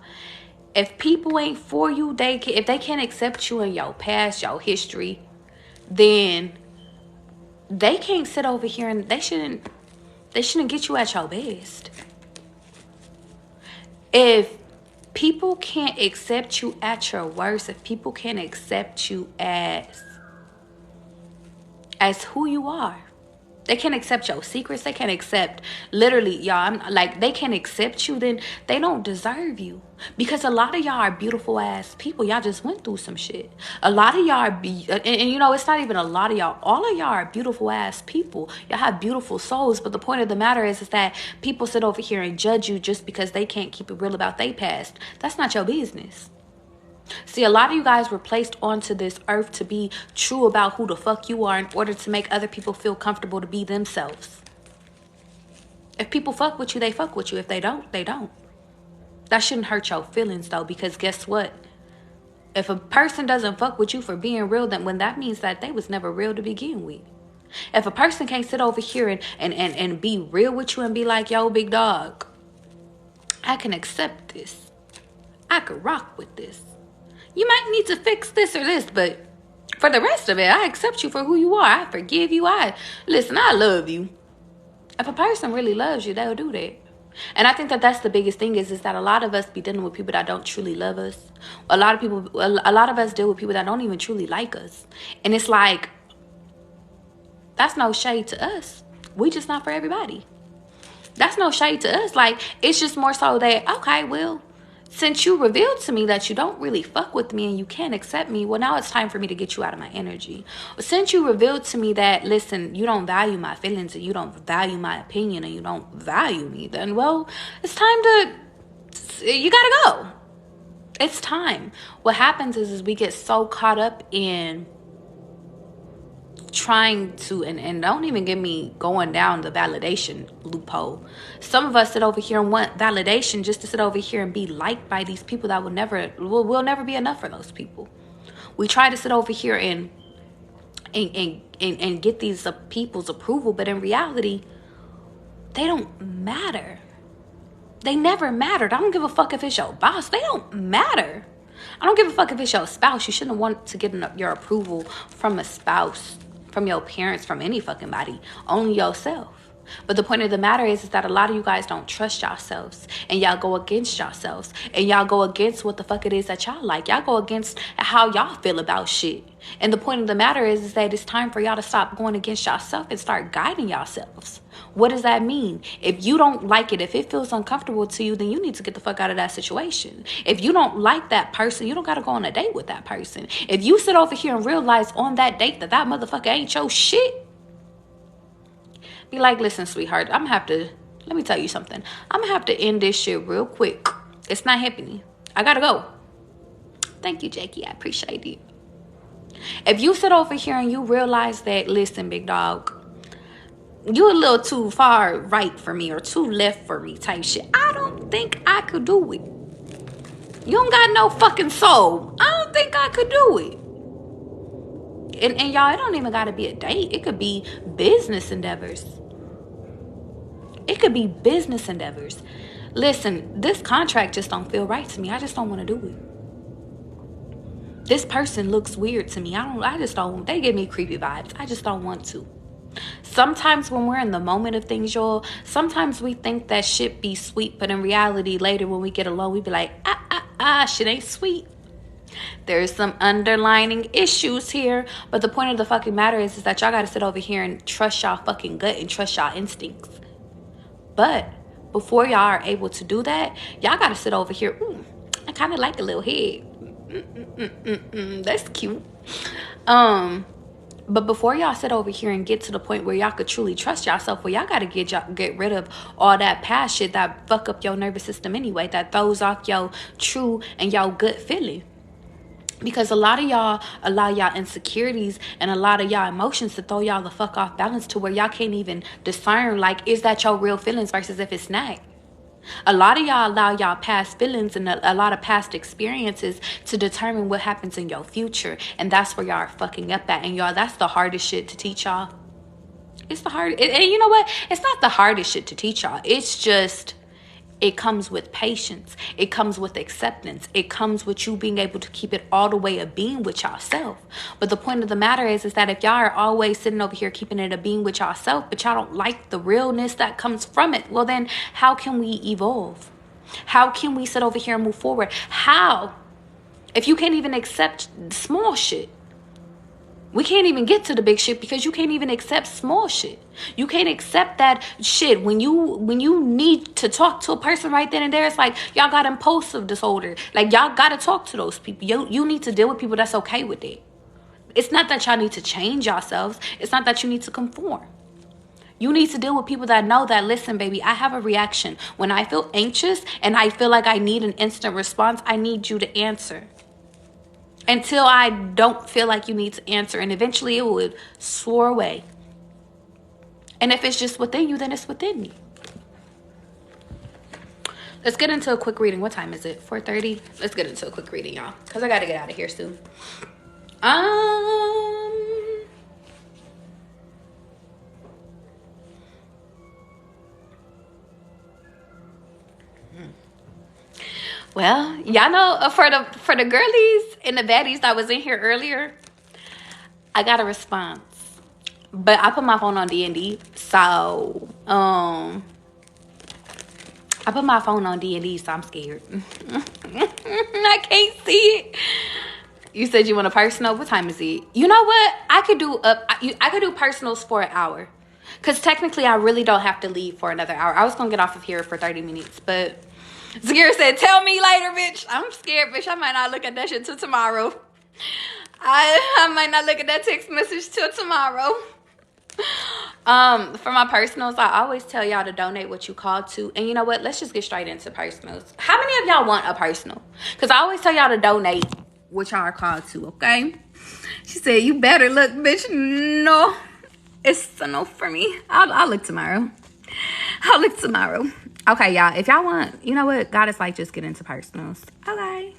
If people ain't for you, if they can't accept you in your past, your history, then they can't sit over here and they shouldn't get you at your best. If people can't accept you at your worst, if people can't accept you as who you are, they can't accept your secrets, they can't accept, literally, y'all, they can't accept you, then they don't deserve you. Because a lot of y'all are beautiful ass people. Y'all just went through some shit. A lot of y'all and you know, it's not even a lot of y'all. All of y'all are beautiful ass people. Y'all have beautiful souls. But the point of the matter is that people sit over here and judge you just because they can't keep it real about their past. That's not your business. See, a lot of you guys were placed onto this earth to be true about who the fuck you are in order to make other people feel comfortable to be themselves. If people fuck with you, they fuck with you. If they don't, they don't. That shouldn't hurt your feelings, though, because guess what? If a person doesn't fuck with you for being real, then when that means that they was never real to begin with. If a person can't sit over here and be real with you and be like, yo, big dog, I can accept this. I could rock with this. You might need to fix this or this, but for the rest of it, I accept you for who you are. I forgive you. Listen, I love you. If a person really loves you, they'll do that. And I think that that's the biggest thing is that a lot of us be dealing with people that don't truly love us. A lot of us deal with people that don't even truly like us. And it's like, that's no shade to us. We just not for everybody. That's no shade to us. Like, it's just more so that, okay, well, since you revealed to me that you don't really fuck with me and you can't accept me, well, now it's time for me to get you out of my energy. Since you revealed to me that, listen, you don't value my feelings and you don't value my opinion and you don't value me, then, well, it's time you gotta go. It's time. What happens is we get so caught up in trying to, and don't even get me going down the validation loophole. Some of us sit over here and want validation just to sit over here and be liked by these people that will never be enough for those people. We try to sit over here and get these people's approval, but in reality, they don't matter. They never mattered. I don't give a fuck if it's your boss. They don't matter. I don't give a fuck if it's your spouse. You shouldn't want to get your approval from a spouse, from your parents, from any fucking body. Only yourself. But the point of the matter is that a lot of you guys don't trust yourselves, and y'all go against yourselves, and y'all go against what the fuck it is that y'all like. Y'all go against how y'all feel about shit. And the point of the matter is that it's time for y'all to stop going against yourself and start guiding yourselves. What does that mean? If you don't like it, if it feels uncomfortable to you, then you need to get the fuck out of that situation. If you don't like that person, you don't got to go on a date with that person. If you sit over here and realize on that date that that motherfucker ain't your shit, be like, listen, sweetheart, I'm gonna have to, let me tell you something. I'm gonna have to end this shit real quick. It's not happening. I gotta go. Thank you, Jackie. I appreciate it. If you sit over here and you realize that, listen, big dog, you a little too far right for me or too left for me type shit, I don't think I could do it. You don't got no fucking soul. I don't think I could do it. And y'all, it don't even gotta be a date. It could be business endeavors. It could be business endeavors. Listen, this contract just don't feel right to me. I just don't want to do it. This person looks weird to me. They give me creepy vibes. I just don't want to. Sometimes when we're in the moment of things, y'all, sometimes we think that shit be sweet, but in reality, later when we get alone, we be like, shit ain't sweet. There's some underlining issues here. But the point of the fucking matter is that y'all gotta sit over here and trust y'all fucking gut and trust y'all instincts. But before y'all are able to do that, y'all gotta sit over here. I kind of like a little head. That's cute. But before y'all sit over here and get to the point where y'all could truly trust yourself, well, y'all gotta get rid of all that past shit that fuck up your nervous system anyway, that throws off your true and your good feeling. Because a lot of y'all allow y'all insecurities and a lot of y'all emotions to throw y'all the fuck off balance to where y'all can't even discern, like, is that your real feelings versus if it's not. A lot of y'all allow y'all past feelings and a lot of past experiences to determine what happens in your future. And that's where y'all are fucking up at. And y'all, that's the hardest shit to teach y'all. It's the hardest. And you know what? It's not the hardest shit to teach y'all. It's just... it comes with patience. It comes with acceptance. It comes with you being able to keep it all the way a being with yourself. But the point of the matter is that if y'all are always sitting over here keeping it a being with yourself, but y'all don't like the realness that comes from it, well then, how can we evolve? How can we sit over here and move forward? How? If you can't even accept small shit. We can't even get to the big shit because you can't even accept small shit. You can't accept that shit. When you need to talk to a person right then and there, it's like y'all got impulsive disorder. Like y'all got to talk to those people. You need to deal with people that's okay with it. It's not that y'all need to change yourselves. It's not that you need to conform. You need to deal with people that know that, listen, baby, I have a reaction. When I feel anxious and I feel like I need an instant response, I need you to answer. Until I don't feel like you need to answer. And eventually it would soar away. And if it's just within you, then it's within you. Let's get into a quick reading. What time is it? 4:30? Let's get into a quick reading, y'all. Because I got to get out of here soon. Well, y'all know for the girlies and the baddies that was in here earlier, I got a response. But I put my phone on D&D, so I put my phone on D&D, so I'm scared. I can't see it. You said you want a personal. What time is it? You know what? I could do personals for an hour. Because technically, I really don't have to leave for another hour. I was going to get off of here for 30 minutes, but Zagira said, tell me later, bitch. I'm scared, bitch. I might not look at that shit till tomorrow. I might not look at that text message till tomorrow. For my personals, I always tell y'all to donate what you call to. And you know what? Let's just get straight into personals. How many of y'all want a personal? Because I always tell y'all to donate what y'all are called to, okay? She said, you better look, bitch. No. It's a no for me. I'll look tomorrow. I'll look tomorrow. Okay, y'all. If y'all want, you know what? God is like, just get into personals. Okay.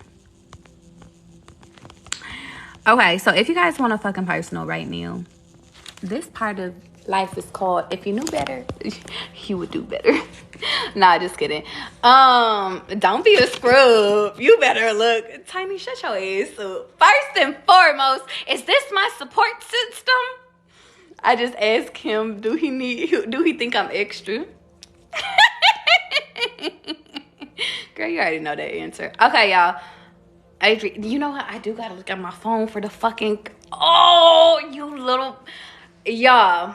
Okay, so if you guys want a fucking personal right now, this part of life is called, if you knew better, you would do better. Nah, just kidding. Don't be a scrub. You better look. Tiny, shut your ass up. First and foremost, is this my support system? I just asked him, do he think I'm extra? Girl, you already know that answer. Okay, y'all. Adrian, you know what? I do gotta look at my phone for the fucking... Oh, you little... Y'all.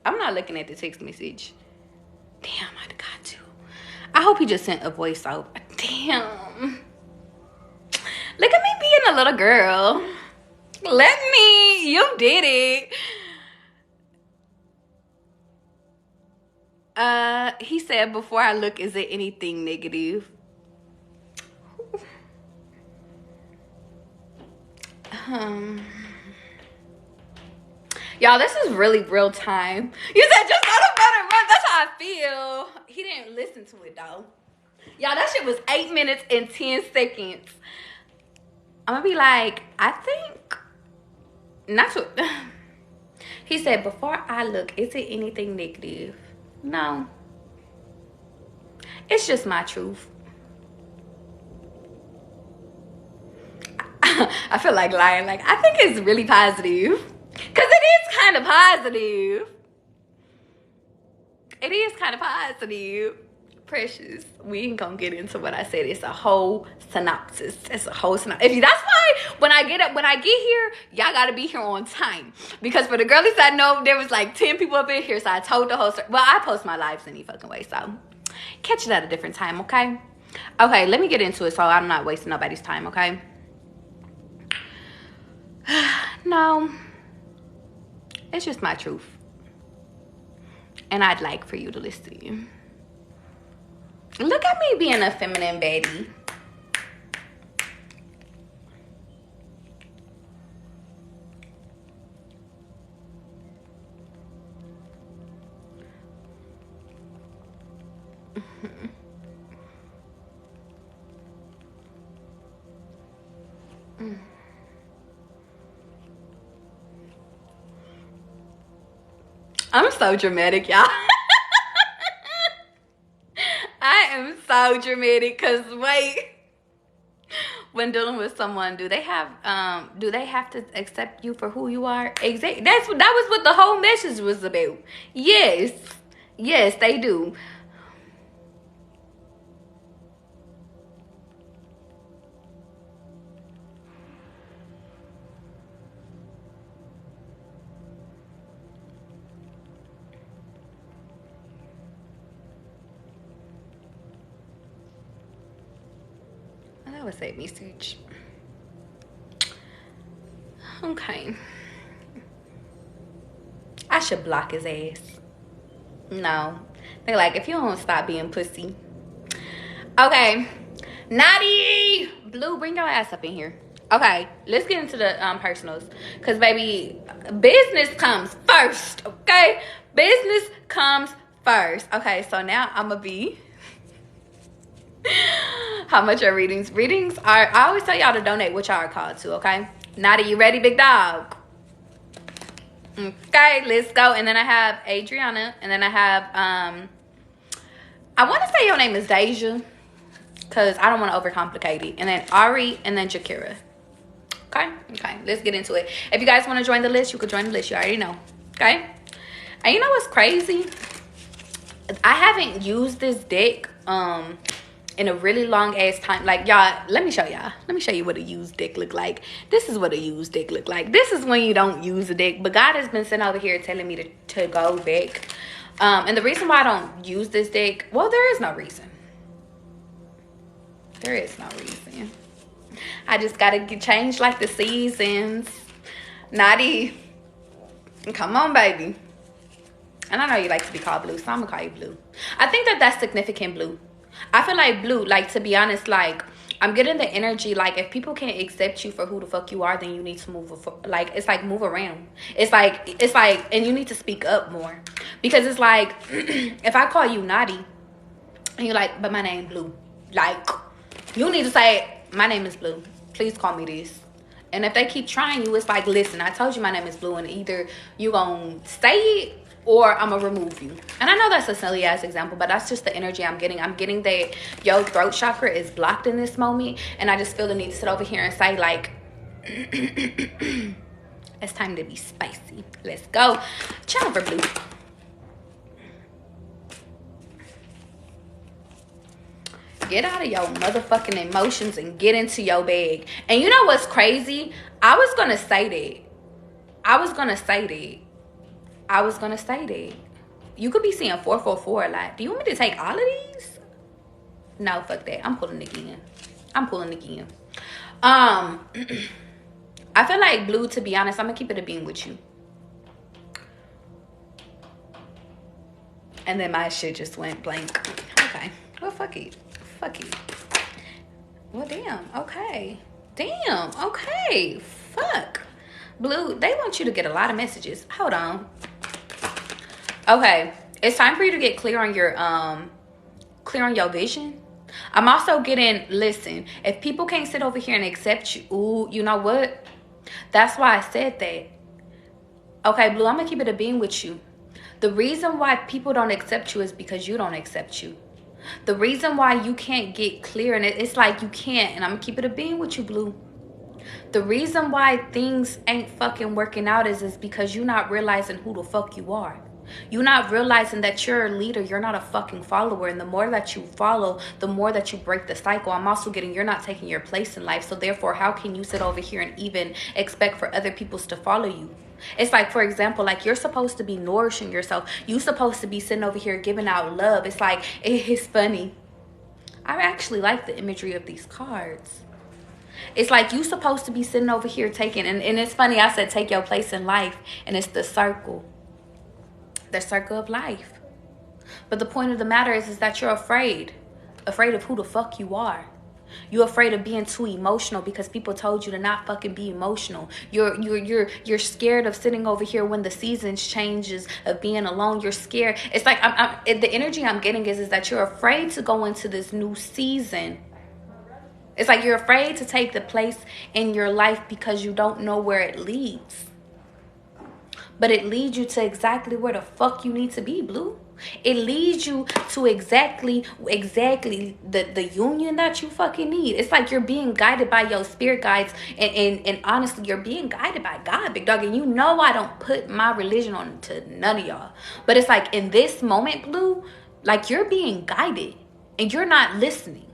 I'm not looking at the text message. Damn, I got to. I hope he just sent a voice out. Damn. Look at me being a little girl. Let me. You did it. He said, before I look, is it anything negative? Y'all, this is really real time. You said just go to bed and run. That's how I feel. He didn't listen to it though. Y'all, that shit was 8 minutes and 10 seconds. I'm gonna be like, I think not to. He said, before I look, is it anything negative? No. It's just my truth. I feel like lying. Like, I think it's really positive. Because it is kind of positive. It is kind of positive. Precious. We ain't gonna get into what I said. It's a whole synopsis. It's a whole synopsis. That's why when I get here, y'all gotta be here on time. Because for the girlies I know, there was like 10 people up in here. So I told the host, well, I post my lives any fucking way. So catch it at a different time, okay? Okay, let me get into it so I'm not wasting nobody's time, okay? No. It's just my truth. And I'd like for you to listen. Look at me being a feminine baddie. I'm so dramatic, y'all. I am so dramatic because wait, when dealing with someone, do they have to accept you for who you are? Exactly. That was what the whole message was about. Yes, they do. That was that message. Okay. I should block his ass. No. They're like, if you don't stop being pussy. Okay. Naughty! Blue, bring your ass up in here. Okay, let's get into the personals. Because, baby, business comes first, okay? Business comes first. Okay, so now I'm going to be... How much are readings? Readings are, I always tell y'all to donate what y'all are called to, okay? Naughty, you ready, big dog? Okay, let's go. And then I have Adriana. And then I have, I want to say your name is Deja. Because I don't want to overcomplicate it. And then Ari and then Jakira. Okay, let's get into it. If you guys want to join the list, you could join the list. You already know, okay? And you know what's crazy? I haven't used this deck, in a really long ass time. Like, y'all, let me show you what a used deck look like. This is what a used deck look like. This is when you don't use a deck. But God has been sitting over here telling me to go back. And the reason why I don't use this deck, well, there is no reason. There is no reason. I just gotta change like the seasons. Naughty. Come on, baby. And I know you like to be called Blue, so I'm gonna call you Blue. I think that's significant, Blue. I feel like Blue, like, to be honest, like, I'm getting the energy, like, if people can't accept you for who the fuck you are, then you need to move, like, it's like, move around. It's like, and you need to speak up more. Because it's like, if I call you Naughty, and you're like, but my name Blue. Like, you need to say, my name is Blue. Please call me this. And if they keep trying you, it's like, listen, I told you my name is Blue, and either you gonna say it, or I'm gonna remove you. And I know that's a silly ass example, but that's just the energy I'm getting. I'm getting that your throat chakra is blocked in this moment, and I just feel the need to sit over here and say, like, It's time to be spicy. Let's go. Channel for blue. Get out of your motherfucking emotions and get into your bag. And you know what's crazy? I was gonna say that. You could be seeing 444 a lot. Do you want me to take all of these? No, fuck that. I'm pulling again. I feel like blue, to be honest, I'm gonna keep it a beam with you. And then my shit just went blank. Okay. Well, fuck it. Well, damn. Okay. Fuck. Blue, they want you to get a lot of messages. Hold on. Okay. It's time for you to get clear on your vision. I'm also getting, listen, if people can't sit over here and accept you, ooh, you know what? That's why I said that. Okay, Blue, I'm going to keep it a beam with you. The reason why people don't accept you is because you don't accept you. The reason why you can't get clear, and it's like you can't, and I'm going to keep it a beam with you, Blue. The reason why things ain't fucking working out is because you're not realizing who the fuck you are. You're not realizing that you're a leader. You're not a fucking follower. And the more that you follow, the more that you break the cycle. I'm also getting you're not taking your place in life. So therefore, how can you sit over here and even expect for other people to follow you? It's like, for example, like you're supposed to be nourishing yourself. You're supposed to be sitting over here giving out love. It's like, it's funny. I actually like the imagery of these cards. It's like you supposed to be sitting over here taking, and it's funny, I said take your place in life, and it's the circle. The circle of life. But the point of the matter is that you're afraid of who the fuck you are. You're afraid of being too emotional because people told you to not fucking be emotional. You're scared of sitting over here when the seasons changes, of being alone. You're scared. It's like the energy I'm getting is that you're afraid to go into this new season. It's like you're afraid to take the place in your life because you don't know where it leads. But it leads you to exactly where the fuck you need to be, Blue. It leads you to exactly the union that you fucking need. It's like you're being guided by your spirit guides. And honestly, you're being guided by God, big dog. And you know I don't put my religion on to none of y'all. But it's like in this moment, Blue, like you're being guided and you're not listening.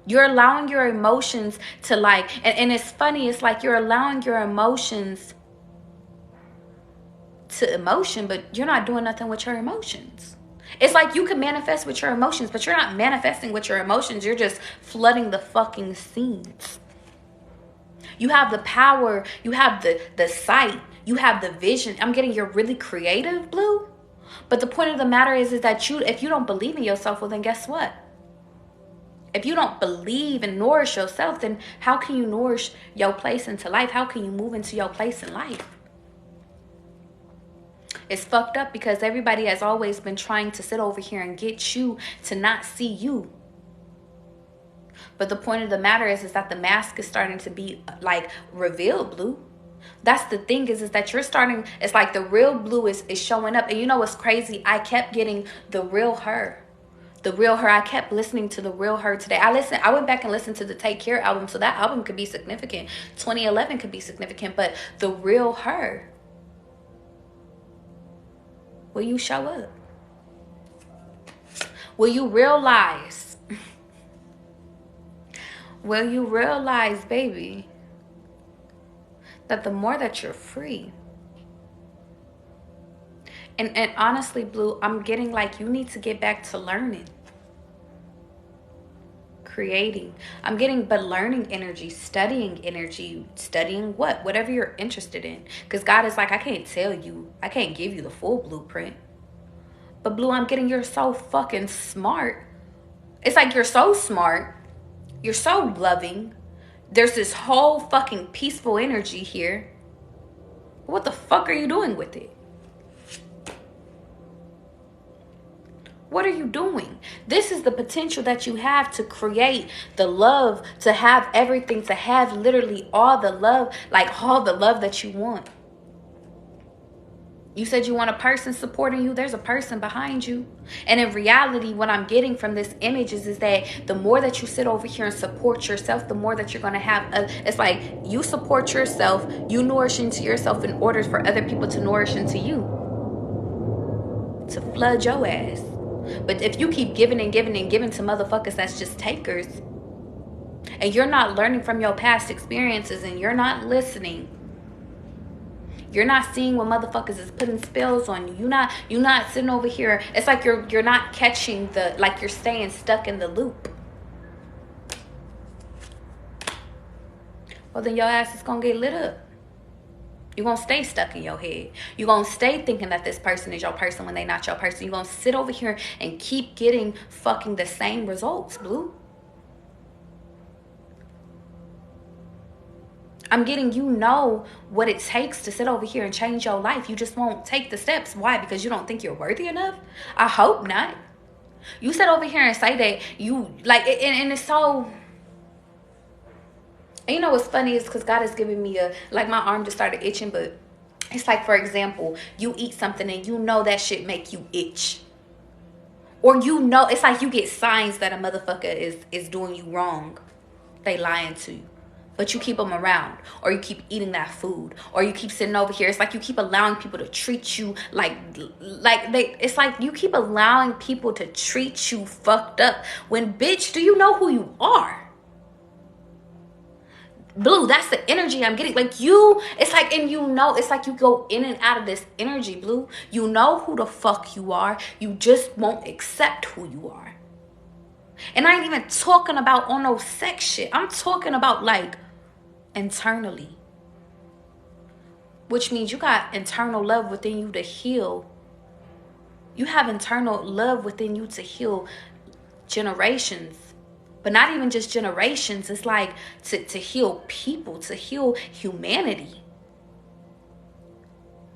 You're allowing your emotions to like, and it's funny, it's like you're allowing your emotions to emotion, but you're not doing nothing with your emotions. It's like you can manifest with your emotions, but you're not manifesting with your emotions. You're just flooding the fucking scenes. You have the power, you have the sight, you have the vision. I'm getting you're really creative, Blue. But the point of the matter is that if you don't believe in yourself, well then guess what? If you don't believe and nourish yourself, then how can you nourish your place into life? How can you move into your place in life? It's fucked up because everybody has always been trying to sit over here and get you to not see you. But the point of the matter is that the mask is starting to be like revealed, Blue. That's the thing is that you're starting, it's like the real Blue is showing up. And you know what's crazy? I kept getting the real her. The real her. I kept listening to the real her today. I went back and listened to the Take Care album. So that album could be significant. 2011 could be significant. But the real her. Will you show up? Will you realize? Will you realize, baby, that the more that you're free, and honestly, Blue, I'm getting like you need to get back to learning. Creating. I'm getting but learning energy, studying what? Whatever you're interested in. Because God is like, I can't tell you. I can't give you the full blueprint. But Blue, I'm getting you're so fucking smart. It's like you're so smart. You're so loving. There's this whole fucking peaceful energy here. What the fuck are you doing with it? What are you doing? This is the potential that you have to create the love, to have everything, to have literally all the love, like all the love that you want. You said you want a person supporting you. There's a person behind you. And in reality, what I'm getting from this image is that the more that you sit over here and support yourself, the more that you're going to have. It's like you support yourself, you nourish into yourself in order for other people to nourish into you, to flood your ass. But if you keep giving and giving and giving to motherfuckers that's just takers, and you're not learning from your past experiences, and you're not listening, you're not seeing when motherfuckers is putting spells on you. You're not sitting over here. It's like you're not catching the, like you're staying stuck in the loop. Well, then your ass is gonna get lit up. You're gonna stay stuck in your head. You're gonna stay thinking that this person is your person when they're not your person. You're gonna sit over here and keep getting fucking the same results, Blue. I'm getting, you know what it takes to sit over here and change your life. You just won't take the steps. Why? Because you don't think you're worthy enough? I hope not. You sit over here and say that you, like, and it's so... And you know what's funny is because God has given me a, like, my arm just started itching, but it's like, for example, you eat something and you know that shit make you itch. Or you know, it's like you get signs that a motherfucker is doing you wrong. They lying to you. But you keep them around, or you keep eating that food, or you keep sitting over here. It's like you keep allowing people to treat you it's like you keep allowing people to treat you fucked up. When, bitch, do you know who you are? Blue, that's the energy I'm getting. Like, you, it's like, and you know, it's like you go in and out of this energy, Blue. You know who the fuck you are. You just won't accept who you are. And I ain't even talking about on no sex shit. I'm talking about, like, internally. Which means you got internal love within you to heal. You have internal love within you to heal generations. But not even just generations. It's like to heal people, to heal humanity.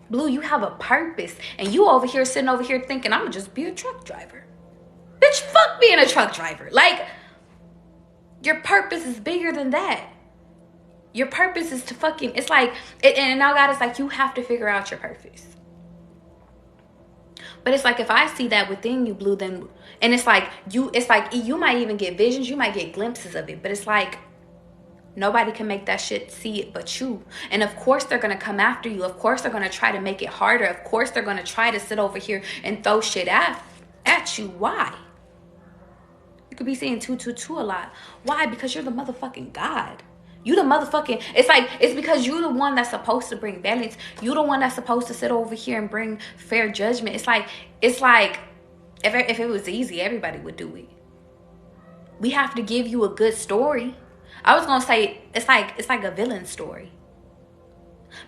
Blue, you have a purpose. And you over here sitting over here thinking, I'm gonna just be a truck driver. Bitch, fuck being a truck driver. Like, your purpose is bigger than that. Your purpose is to fucking, it's like, and now God is like, you have to figure out your purpose. But it's like, if I see that within you, Blue, then, and it's like you might even get visions, you might get glimpses of it, but it's like, nobody can make that shit see it but you. And of course they're going to come after you. Of course they're going to try to make it harder. Of course they're going to try to sit over here and throw shit at you. Why? You could be saying 222 a lot. Why? Because you're the motherfucking God. You the motherfucking, it's like, it's because you the one that's supposed to bring balance. You the one that's supposed to sit over here and bring fair judgment. It's like if it was easy, everybody would do it. We have to give you a good story. I was gonna say it's like a villain story,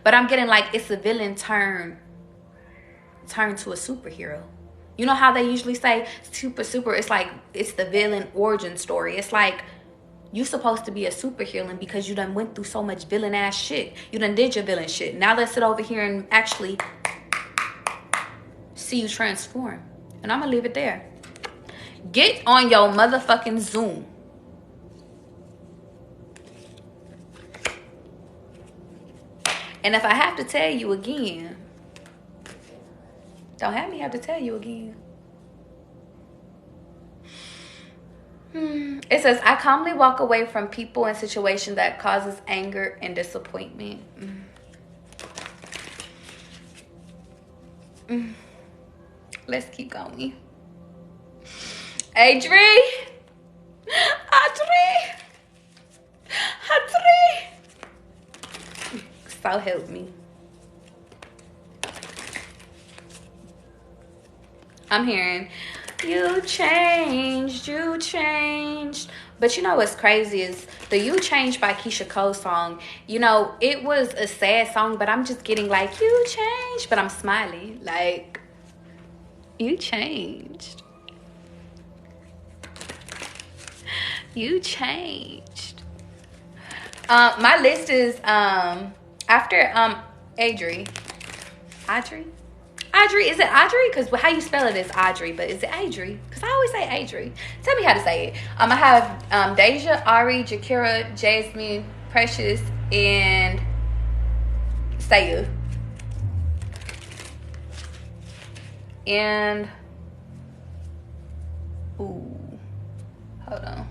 but I'm getting like it's a villain turn to a superhero. You know how they usually say super, it's like it's the villain origin story. It's like you supposed to be a superhero because you done went through so much villain ass shit. You done did your villain shit. Now let's sit over here and actually see you transform. And I'm gonna leave it there. Get on your motherfucking Zoom. And if I have to tell you again, don't have me have to tell you again. It says, I calmly walk away from people and situations that causes anger and disappointment. Let's keep going. Adri. So help me. I'm hearing, you changed. But you know what's crazy is the You Changed by Keisha Cole song. You know, it was a sad song, but I'm just getting like, you changed. But I'm smiling. Like, you changed. You changed. My list is after Adri. Audrey, is it Audrey? Because how you spell it is Audrey, but is it Adri? Because I always say Adri. Tell me how to say it. I have Deja, Ari, Jakira, Jasmine, Precious, and Saya. And ooh, hold on.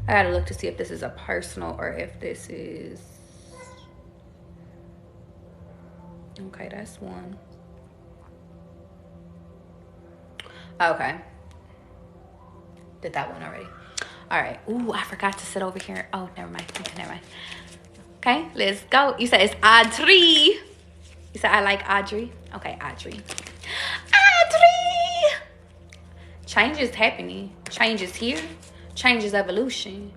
I gotta look to see if this is a personal or if this is, okay, that's one. Okay, did that one already. All right. Ooh, I forgot to sit over here. Oh, never mind. Okay, never mind. Okay, let's go. You said it's Audrey. You said I like Audrey. Okay, Audrey. Audrey! Change is happening. Change is here. Change is evolution.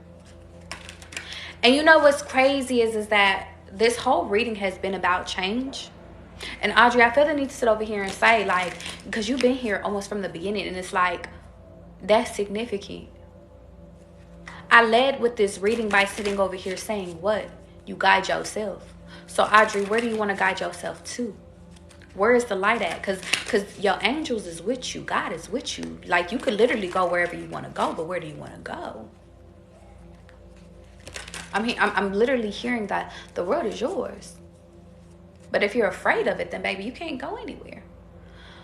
And you know what's crazy is that this whole reading has been about change. And Audrey, I feel the need to sit over here and say, like, because you've been here almost from the beginning, and it's like, that's significant. I led with this reading by sitting over here saying what? You guide yourself. So Audrey, where do you want to guide yourself to? Where is the light at? Because your angels is with you. God is with you. Like, you could literally go wherever you want to go, but where do you want to go? I'm literally hearing that the world is yours. But if you're afraid of it, then baby, you can't go anywhere.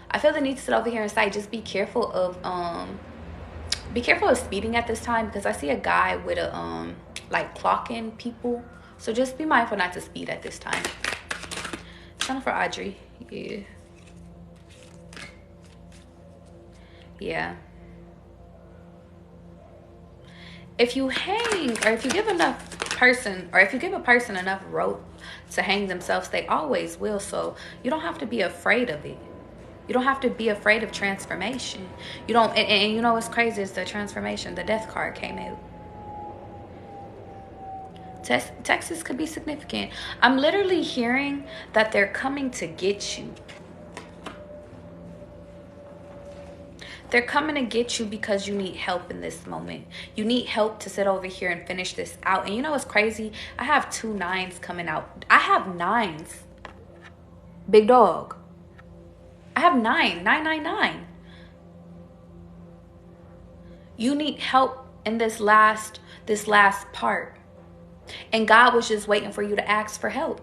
I feel the need to sit over here and say, just be careful of speeding at this time, because I see a guy with a like clocking people. So just be mindful not to speed at this time. Something for Audrey. Yeah. Yeah. If you hang, or if you give a person enough rope to hang themselves, they always will. So you don't have to be afraid of it. You don't have to be afraid of transformation. You don't, and you know what's crazy is the transformation. The death card came out. Texas could be significant. I'm literally hearing that they're coming to get you. They're coming to get you because you need help in this moment. You need help to sit over here and finish this out. And you know what's crazy? I have 2 9s coming out. I have 9s. Big dog. I have 9. You need help in this last part. And God was just waiting for you to ask for help.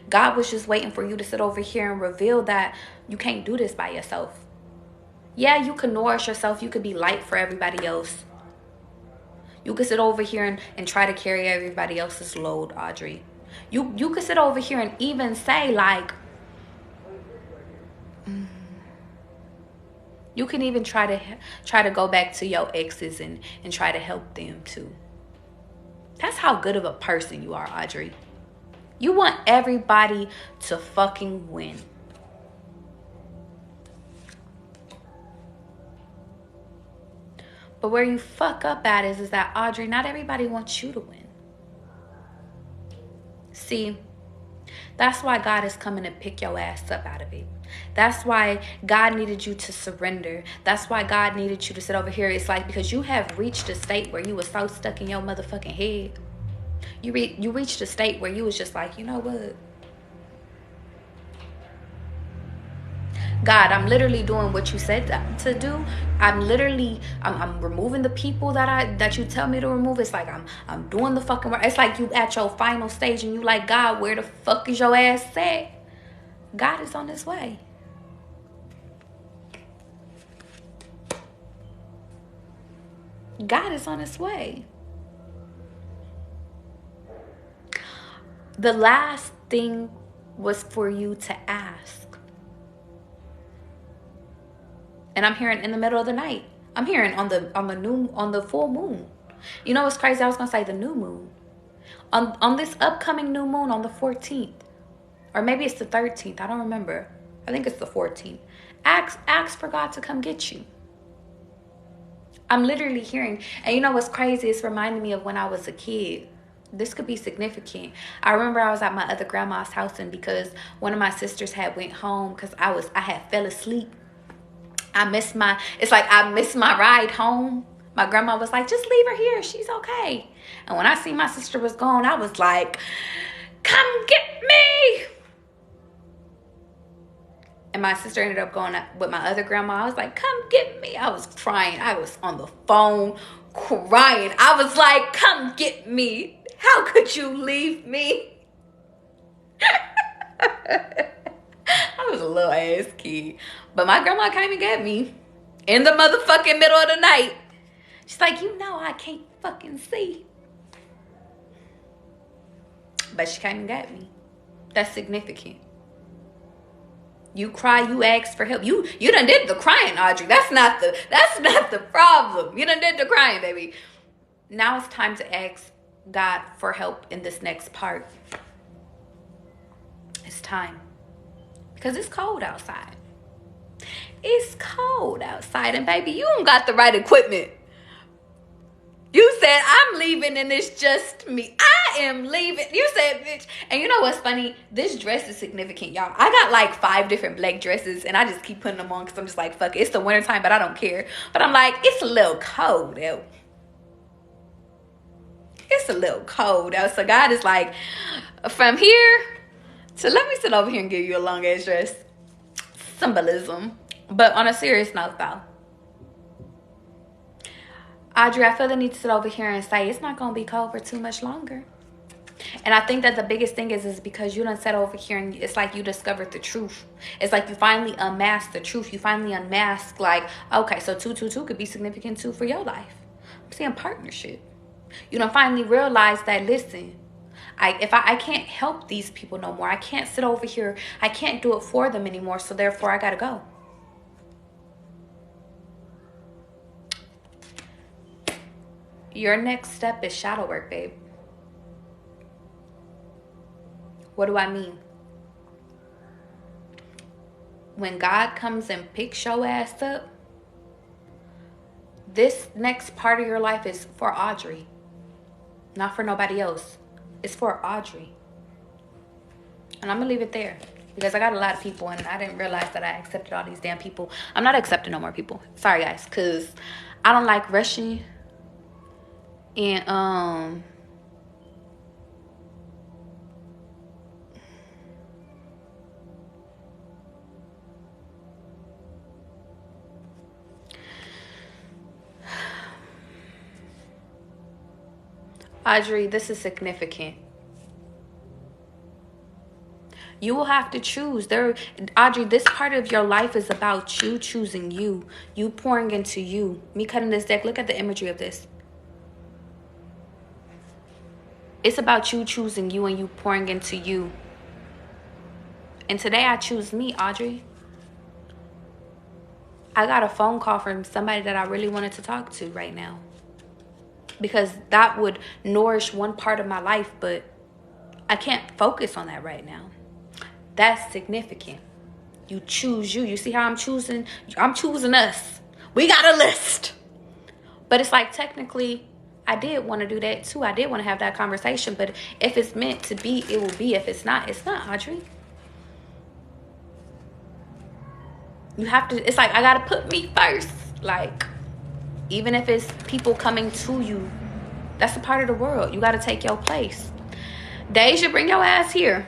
God was just waiting for you to sit over here and reveal that you can't do this by yourself. Yeah, you can nourish yourself. You could be light for everybody else. You could sit over here and try to carry everybody else's load, Audrey. You could sit over here and even say, like, you can even try to go back to your exes and try to help them too. That's how good of a person you are, Audrey. You want everybody to fucking win. But where you fuck up at is that, Audrey, not everybody wants you to win. See, that's why God is coming to pick your ass up out of it. That's why God needed you to surrender. That's why God needed you to sit over here. It's like, because you have reached a state where you were so stuck in your motherfucking head. You reached a state where you was just like, you know what? God, I'm literally doing what you said to do. I'm removing the people that you tell me to remove. It's like I'm doing the fucking work. It's like you at your final stage and you like, God, where the fuck is your ass at? God is on his way. God is on his way. The last thing was for you to ask. And I'm hearing in the middle of the night. I'm hearing on the full moon. You know what's crazy? I was gonna say the new moon. On this upcoming new moon on the 14th. Or maybe it's the 13th. I don't remember. I think it's the 14th. Ask for God to come get you. I'm literally hearing. And you know what's crazy? It's reminding me of when I was a kid. This could be significant. I remember I was at my other grandma's house, and because one of my sisters had went home because I had fell asleep. I missed my ride home. My grandma was like, just leave her here. She's okay. And when I seen my sister was gone, I was like, come get me. And my sister ended up going with my other grandma. I was like, come get me. I was crying. I was on the phone crying. I was like, come get me. How could you leave me? I was a little ass kid. But my grandma came and got me in the motherfucking middle of the night. She's like, you know I can't fucking see. But she came and got me. That's significant. You cry, you ask for help. You done did the crying, Audrey. That's not the problem. You done did the crying, baby. Now it's time to ask God for help in this next part. It's time. Because it's cold outside. It's cold outside. And baby, you don't got the right equipment. You said, I'm leaving and it's just me. I am leaving. You said, bitch. And you know what's funny? This dress is significant, y'all. I got like 5 different black dresses and I just keep putting them on because I'm just like, fuck it. It's the wintertime, but I don't care. But I'm like, it's a little cold out. It's a little cold out. So God is like, from here to let me sit over here and give you a long ass dress. Symbolism. But on a serious note though. Audrey, I feel the need to sit over here and say it's not going to be cold for too much longer. And I think that the biggest thing is because you done sat over here and it's like you discovered the truth. It's like you finally unmasked the truth. You finally unmasked like, okay, so 222 could be significant too for your life. I'm saying partnership. You done finally realized that, listen, I can't help these people no more. I can't sit over here. I can't do it for them anymore. So therefore I got to go. Your next step is shadow work, babe. What do I mean? When God comes and picks your ass up, this next part of your life is for Audrey. Not for nobody else. It's for Audrey. And I'm going to leave it there. Because I got a lot of people and I didn't realize that I accepted all these damn people. I'm not accepting no more people. Sorry, guys. Because I don't like rushing. And Audrey, this is significant. You will have to choose. Audrey, this part of your life is about you choosing you. You pouring into you. Me cutting this deck. Look at the imagery of this. It's about you choosing you and you pouring into you. And today I choose me, Audrey. I got a phone call from somebody that I really wanted to talk to right now. Because that would nourish one part of my life, but I can't focus on that right now. That's significant. You choose you. You see how I'm choosing? I'm choosing us. We got a list. But it's like technically, I did want to do that too. I did want to have that conversation. But if it's meant to be, it will be. If it's not, it's not, Audrey. You have to, it's like, I got to put me first. Like, even if it's people coming to you, that's a part of the world. You got to take your place. Deja, bring your ass here.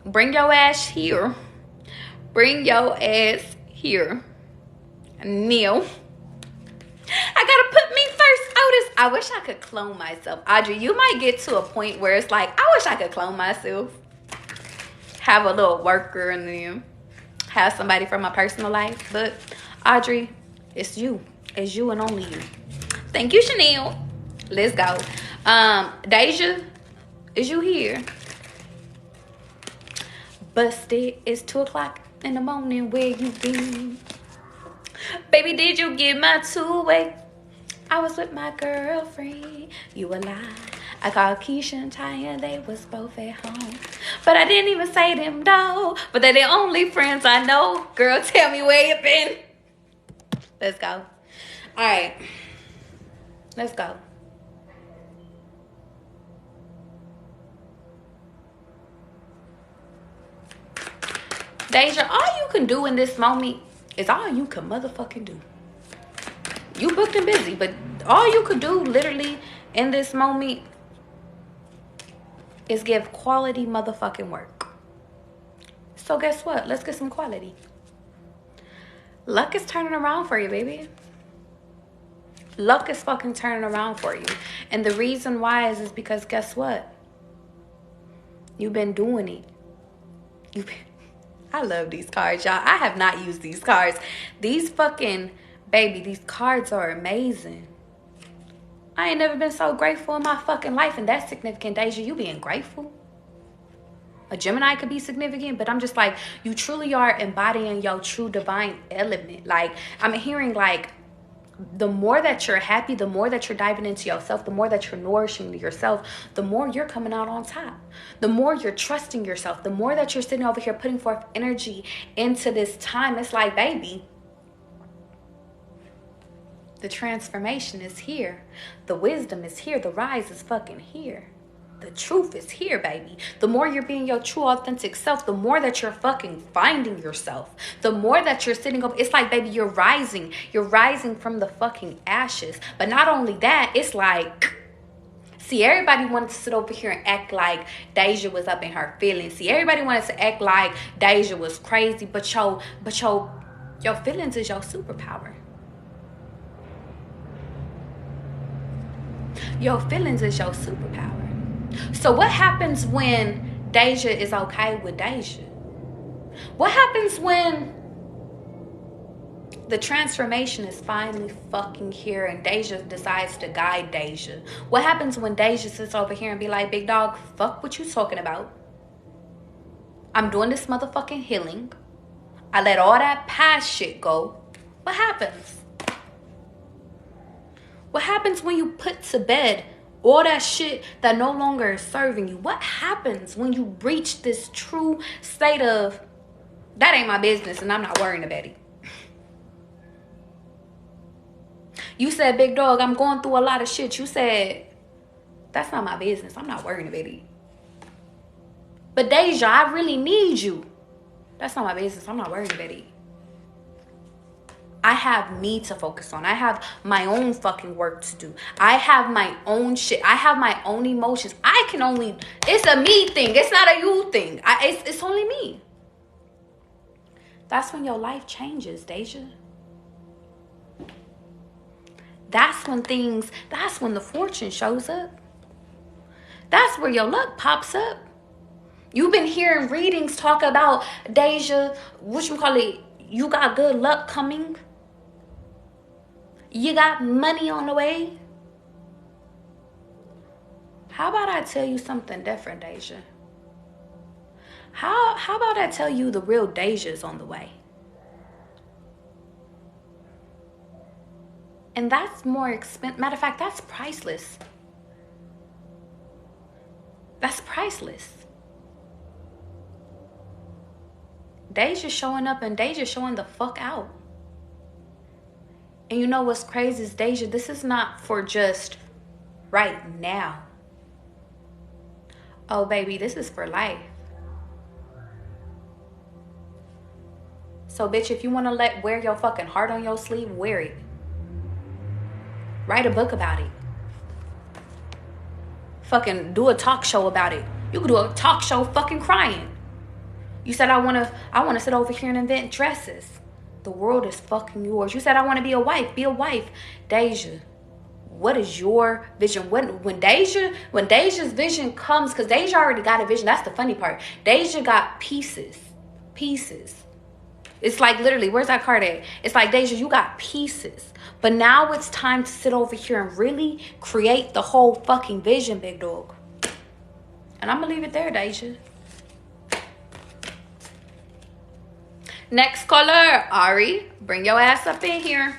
Bring your ass here. Bring your ass here. Kneel. I gotta put me first, Otis. I wish I could clone myself. Audrey, you might get to a point where it's like, I wish I could clone myself. Have a little worker and then have somebody from my personal life. But Audrey, it's you. It's you and only you. Thank you, Chanel. Let's go. Deja, is you here? Busted. It's 2 o'clock in the morning. Where you been? Baby, did you get my two-way? I was with my girlfriend. You a lie. I called Keisha and Taya. They was both at home. But I didn't even say them though. But they're the only friends I know. Girl, tell me where you been. Let's go. All right. Let's go. Deja, all you can do in this moment is all you can motherfucking do. You booked and busy, but all you could do literally in this moment is give quality motherfucking work. So guess what? Let's get some quality. Luck is turning around for you, baby. Luck is fucking turning around for you. And the reason why is because guess what? You've been doing it. I love these cards, y'all. I have not used these cards. These fucking, baby, these cards are amazing. I ain't never been so grateful in my fucking life, and that's significant, Deja. You being grateful? A Gemini could be significant, but I'm just like, you truly are embodying your true divine element. Like, I'm hearing like, the more that you're happy, the more that you're diving into yourself, the more that you're nourishing yourself, the more you're coming out on top. The more you're trusting yourself, the more that you're sitting over here putting forth energy into this time. It's like, baby, the transformation is here. The wisdom is here. The rise is fucking here. The truth is here, baby. The more you're being your true, authentic self, the more that you're fucking finding yourself. The more that you're sitting up, it's like, baby, you're rising. You're rising from the fucking ashes. But not only that, it's like, see, everybody wanted to sit over here and act like Deja was up in her feelings. See, everybody wanted to act like Deja was crazy, but your feelings is your superpower. Your feelings is your superpower. So what happens when Deja is okay with Deja? What happens when the transformation is finally fucking here and Deja decides to guide Deja? What happens when Deja sits over here and be like, big dog, fuck what you talking about. I'm doing this motherfucking healing. I let all that past shit go. What happens? What happens when you put to bed all that shit that no longer is serving you? What happens when you reach this true state of, that ain't my business and I'm not worrying about it? You said, big dog, I'm going through a lot of shit. You said, that's not my business. I'm not worrying about it. But Deja, I really need you. That's not my business. I'm not worrying about it. I have me to focus on. I have my own fucking work to do. I have my own shit. I have my own emotions. It's a me thing. It's not a you thing. It's only me. That's when your life changes, Deja. That's when the fortune shows up. That's where your luck pops up. You've been hearing readings talk about, Deja, you got good luck coming. You got money on the way. How about I tell you something different, Deja? How about I tell you the real Deja's on the way? And that's more expensive. Matter of fact, that's priceless. That's priceless. Deja showing up and Deja showing the fuck out. And you know what's crazy is, Deja, this is not for just right now. Oh, baby, this is for life. So, bitch, if you want to wear your fucking heart on your sleeve, wear it. Write a book about it. Fucking do a talk show about it. You could do a talk show fucking crying. You said, I wanna sit over here and invent dresses. The world is fucking yours. You said, I want to be a wife. Be a wife. Deja, what is your vision? When Deja's vision comes, because Deja already got a vision. That's the funny part. Deja got pieces. It's like, literally, where's that card at? It's like, Deja, you got pieces. But now it's time to sit over here and really create the whole fucking vision, big dog. And I'm going to leave it there, Deja. Next caller, Ari, bring your ass up in here.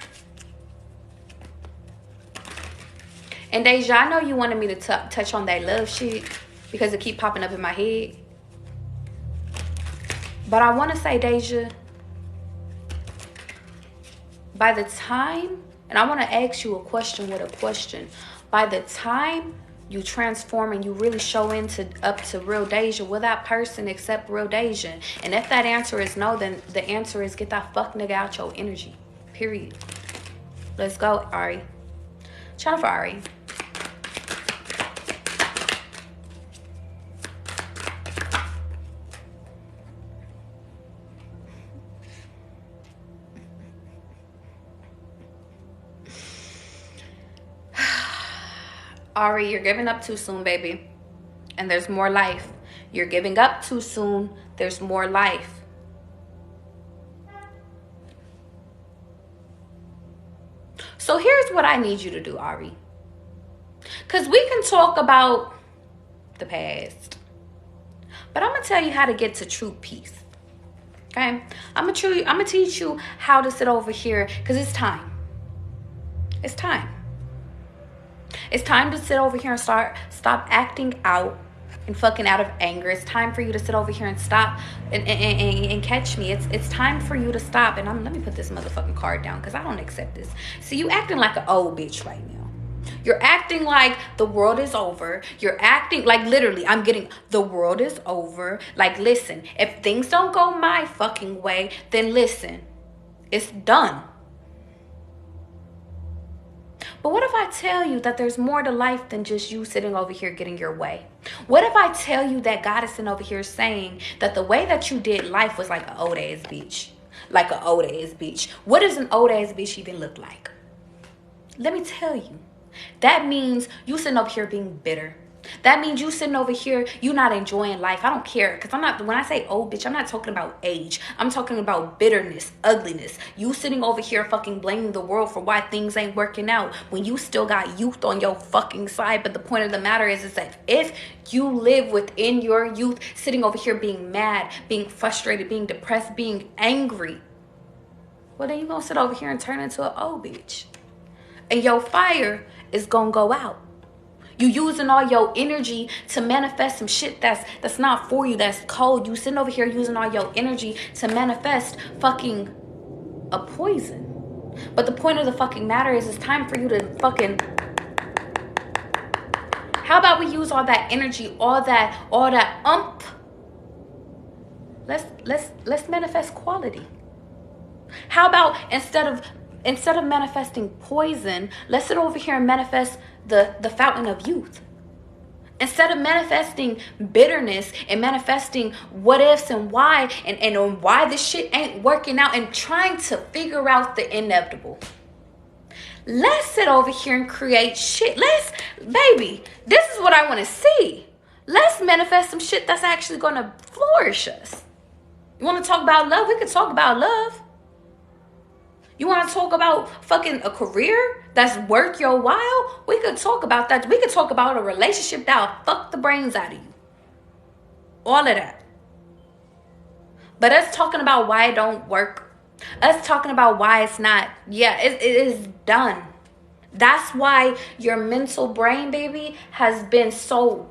And Deja, I know you wanted me to touch on that love shit because it keep popping up in my head. But I want to say, Deja, by the time, and I want to ask you a question with a question. By the time you transform and you really show up to real Deja, will that person accept real Deja? And if that answer is no, then the answer is get that fuck nigga out your energy. Period. Let's go, Ari. Channel for Ari. Ari, you're giving up too soon, baby. And there's more life. You're giving up too soon. There's more life. here's what I need you to do, Ari. Because we can talk about the past, but I'm going to tell you how to get to true peace. Okay? I'm going to teach you how to sit over here, because it's time. It's time. It's time to sit over here and stop acting out and fucking out of anger. It's time for you to sit over here and stop and catch me. It's time for you to stop. And let me put this motherfucking card down, because I don't accept this. See, you acting like an old bitch right now. You're acting like the world is over. You're acting like, literally, I'm getting, the world is over. Like, listen, if things don't go my fucking way, then listen, it's done. But what if I tell you that there's more to life than just you sitting over here getting your way? What if I tell you that God is sitting over here saying that the way that you did life was like an old ass bitch? Like an old ass bitch. What does an old ass bitch even look like? Let me tell you. That means you sitting over here being bitter. That means you sitting over here, you not enjoying life. I don't care. Because when I say old bitch, I'm not talking about age. I'm talking about bitterness, ugliness. You sitting over here fucking blaming the world for why things ain't working out when you still got youth on your fucking side. But the point of the matter is that if you live within your youth, sitting over here being mad, being frustrated, being depressed, being angry, well, then you're going to sit over here and turn into an old bitch. And your fire is going to go out. You using all your energy to manifest some shit that's not for you, that's cold. You sitting over here using all your energy to manifest fucking a poison. But the point of the fucking matter is it's time for you to fucking... How about we use all that energy, all that Let's manifest quality. How about instead of manifesting poison, let's sit over here and manifest the fountain of youth. Instead of manifesting bitterness and manifesting what ifs and why and why this shit ain't working out and trying to figure out the inevitable. Let's sit over here and create shit. Baby, this is what I want to see. Let's manifest some shit that's actually going to flourish us. You want to talk about love? We can talk about love. You want to talk about fucking a career that's worth your while? We could talk about that. We could talk about a relationship that'll fuck the brains out of you. All of that. But us talking about why it don't work, us talking about why it's not, yeah, it is done. That's why your mental brain, baby, has been so...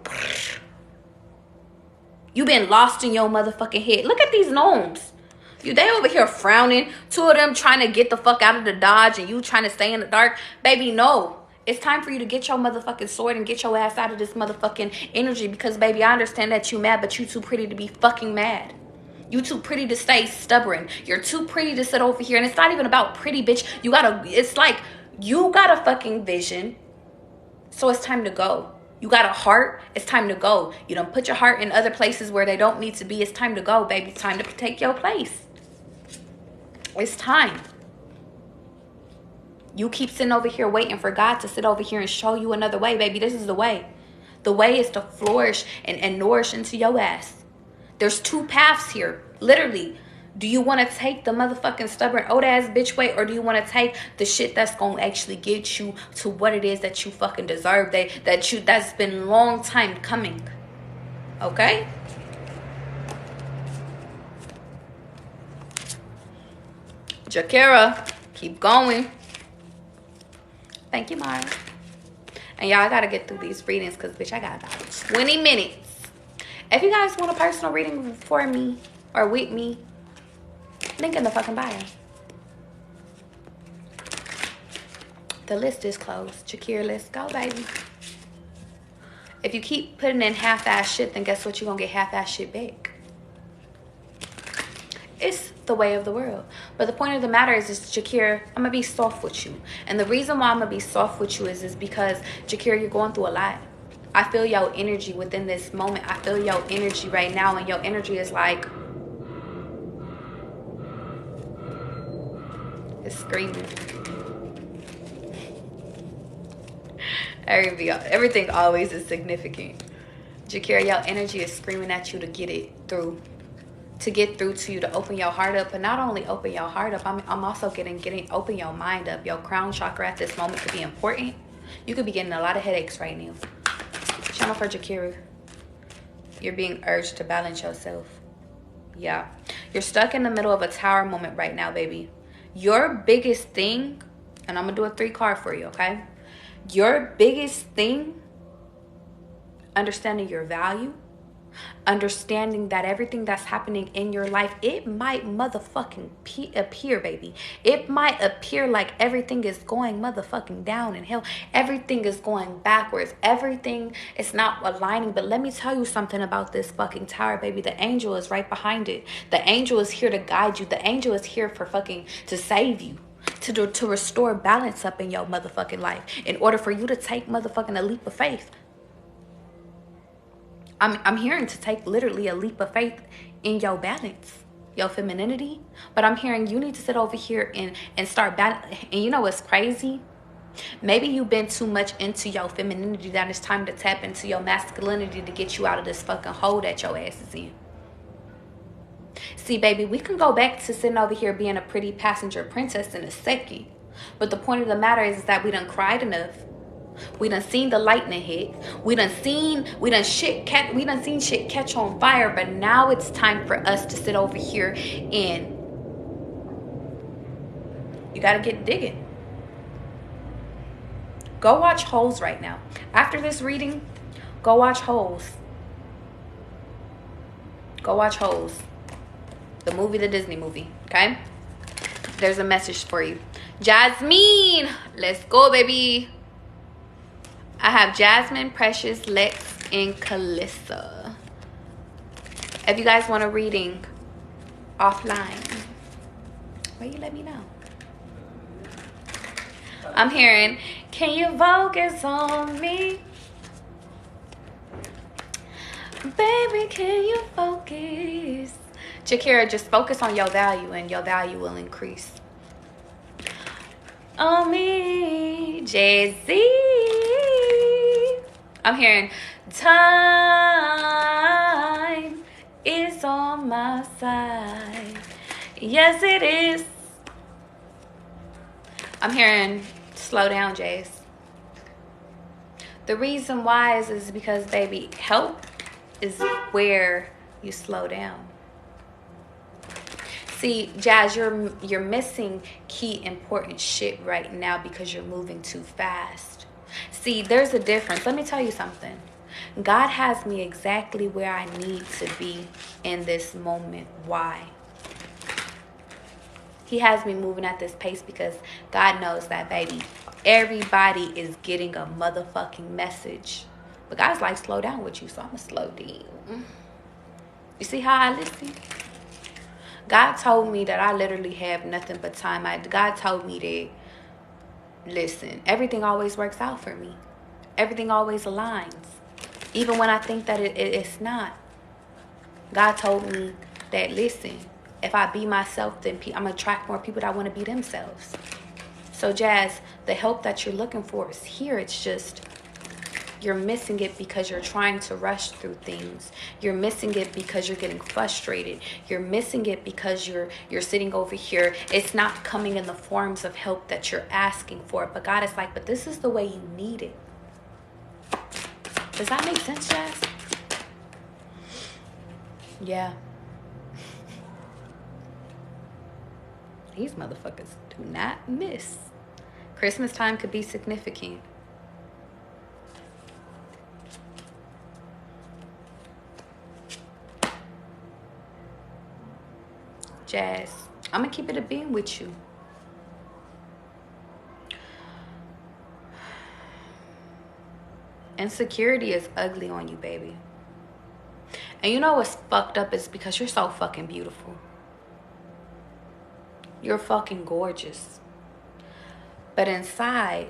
You've been lost in your motherfucking head. Look at these gnomes. They over here frowning. Two of them trying to get the fuck out of the Dodge and you trying to stay in the dark. Baby, no. It's time for you to get your motherfucking sword and get your ass out of this motherfucking energy. Because, baby, I understand that you mad, but you too pretty to be fucking mad. You too pretty to stay stubborn. You're too pretty to sit over here. And it's not even about pretty, bitch. It's like you got a fucking vision. So it's time to go. You got a heart. It's time to go. You don't put your heart in other places where they don't need to be. It's time to go, baby. It's time to take your place. It's time. You keep sitting over here waiting for God to sit over here and show you another way, baby. This is the way. The way is to flourish and nourish into your ass. There's two paths here. Literally. Do you want to take the motherfucking stubborn old ass bitch way, or do you want to take the shit that's going to actually get you to what it is that you fucking deserve, that's been long time coming? Okay? Jakira, keep going. Thank you, Mara. And y'all, I gotta get through these readings because, bitch, I got about 20 minutes. If you guys want a personal reading for me or with me, link in the fucking bio. The list is closed. Jakira, let's go, baby. If you keep putting in half-ass shit, then guess what? You're gonna get half-ass shit back. It's the way of the world. But the point of the matter is Jakira, I'm gonna be soft with you. And the reason why I'm gonna be soft with you is because, Jakira, you're going through a lot. I feel your energy within this moment. I feel your energy right now, and your energy is like, it's screaming. Everything always is significant. Jakira, your energy is screaming at you to get it through. to get through to you, to open your heart up. But not only open your heart up, I'm also getting open your mind up. Your crown chakra at this moment could be important. You could be getting a lot of headaches right now. Channel for Jakira. You're being urged to balance yourself. Yeah. You're stuck in the middle of a tower moment right now, baby. Your biggest thing, and I'm going to do a 3 card for you, okay? Your biggest thing, understanding your value, understanding that everything that's happening in your life, it might motherfucking appear, baby. It might appear like everything is going motherfucking down in hell. Everything is going backwards. Everything is not aligning. But let me tell you something about this fucking tower, baby. The angel is right behind it. The angel is here to guide you. The angel is here for fucking to save you. To restore balance up in your motherfucking life. In order for you to take motherfucking a leap of faith. I'm hearing to take literally a leap of faith in your balance, your femininity. But I'm hearing you need to sit over here and start balance. And you know what's crazy? Maybe you've been too much into your femininity that it's time to tap into your masculinity to get you out of this fucking hole that your ass is in. See, baby, we can go back to sitting over here being a pretty passenger princess in a second. But the point of the matter is that we done cried enough. We done seen the lightning hit. We done seen shit catch on fire. But now it's time for us to sit over here and you gotta get digging. Go watch Holes right now. After this reading, go watch Holes. Go watch Holes. The movie, the Disney movie, okay? There's a message for you. Jasmine, let's go, baby. I have Jasmine, Precious, Lex, and Kalissa. If you guys want a reading offline, will you let me know? I'm hearing, can you focus on me? Baby, can you focus? Jakira, just focus on your value and your value will increase. On me, Jay-Z. I'm hearing time is on my side. Yes, it is. I'm hearing slow down, Jace. The reason why is because, baby, help is where you slow down. See, Jazz, you're missing key important shit right now because you're moving too fast. See, there's a difference. Let me tell you something. God has me exactly where I need to be in this moment. Why? He has me moving at this pace because God knows that, baby, everybody is getting a motherfucking message. But God's like, slow down with you, so I'm going to slow down. You see how I listen? God told me that I literally have nothing but time. God told me that, listen, everything always works out for me. Everything always aligns. Even when I think that it's not. God told me that, listen, if I be myself, then I'm going to attract more people that want to be themselves. So, Jazz, the help that you're looking for is here. It's just you're missing it because you're trying to rush through things. You're missing it because you're getting frustrated. You're missing it because you're sitting over here. It's not coming in the forms of help that you're asking for. But God is like, but this is the way you need it. Does that make sense, Jazz? Yeah. These motherfuckers do not miss. Christmas time could be significant. Jazz, I'm going to keep it a being with you. Insecurity is ugly on you, baby. And you know what's fucked up is because you're so fucking beautiful. You're fucking gorgeous. But inside,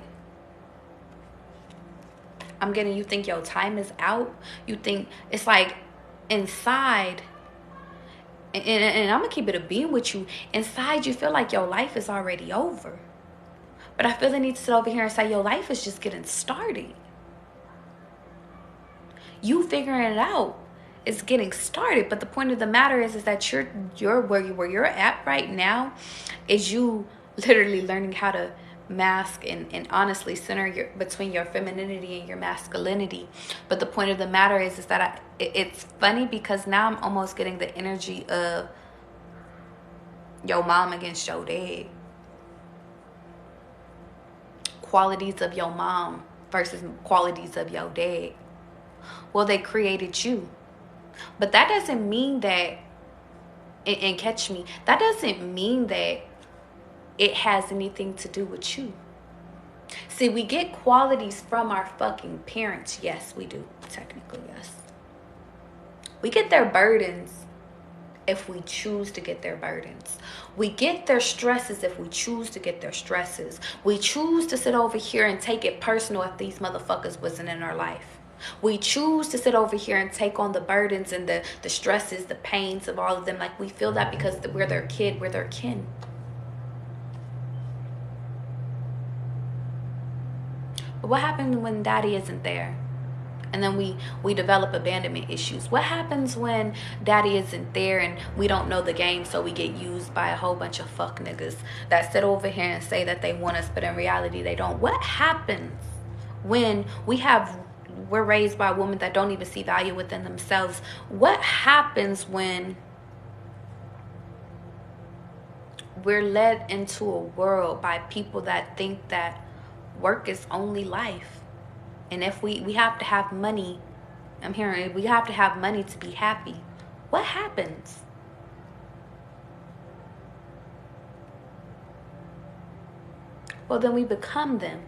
I'm getting, you think your time is out. You think it's like inside, and I'm going to keep it a being with you. Inside, you feel like your life is already over. But I feel the need to sit over here and say your life is just getting started. You figuring it out It's getting started. But the point of the matter is that you're where you're at right now is you literally learning how to mask and honestly center between your femininity and your masculinity. But the point of the matter is that it's funny because now I'm almost getting the energy of your mom against your dad. Qualities of your mom versus qualities of your dad. Well, they created you. But that doesn't mean that, and catch me, that doesn't mean that it has anything to do with you. See, we get qualities from our fucking parents. Yes, we do. Technically, yes. We get their burdens if we choose to get their burdens. We get their stresses if we choose to get their stresses. We choose to sit over here and take it personal if these motherfuckers wasn't in our life. We choose to sit over here and take on the burdens and the stresses, the pains of all of them. Like we feel that because we're their kid, we're their kin. But what happens when daddy isn't there? And then we develop abandonment issues. What happens when daddy isn't there and we don't know the game, so we get used by a whole bunch of fuck niggas that sit over here and say that they want us, but in reality they don't? What happens when we're raised by women that don't even see value within themselves? What happens when we're led into a world by people that think that work is only life? And if we have to have money, we have to have money to be happy. What happens? Well, then we become them.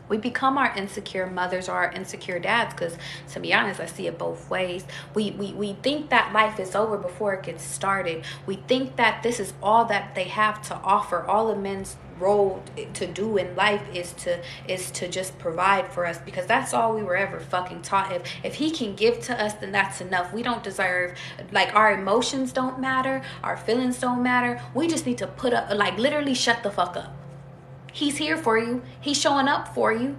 We become our insecure mothers or our insecure dads, because to be honest, I see it both ways. We think that life is over before it gets started. We think that this is all that they have to offer. All of men's role to do in life is to just provide for us, because that's all we were ever fucking taught. If he can give to us, then that's enough. We don't deserve, like, our emotions don't matter, our feelings don't matter. We just need to put up, like, literally shut the fuck up. He's here for you. He's showing up for you.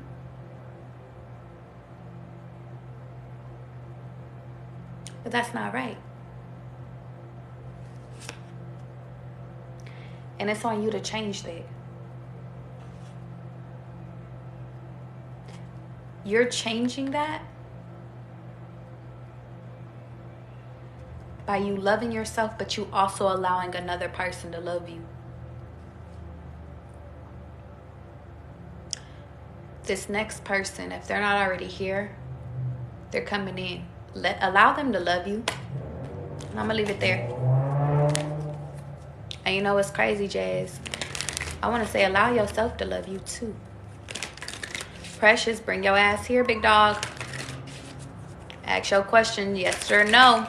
But that's not right. And it's on you to change that. You're changing that by you loving yourself, but you also allowing another person to love you. This next person, if they're not already here, they're coming in. Allow them to love you. And I'm gonna leave it there. And you know what's crazy, Jazz? I want to say allow yourself to love you too. Precious, bring your ass here, big dog. Ask your question, yes or no.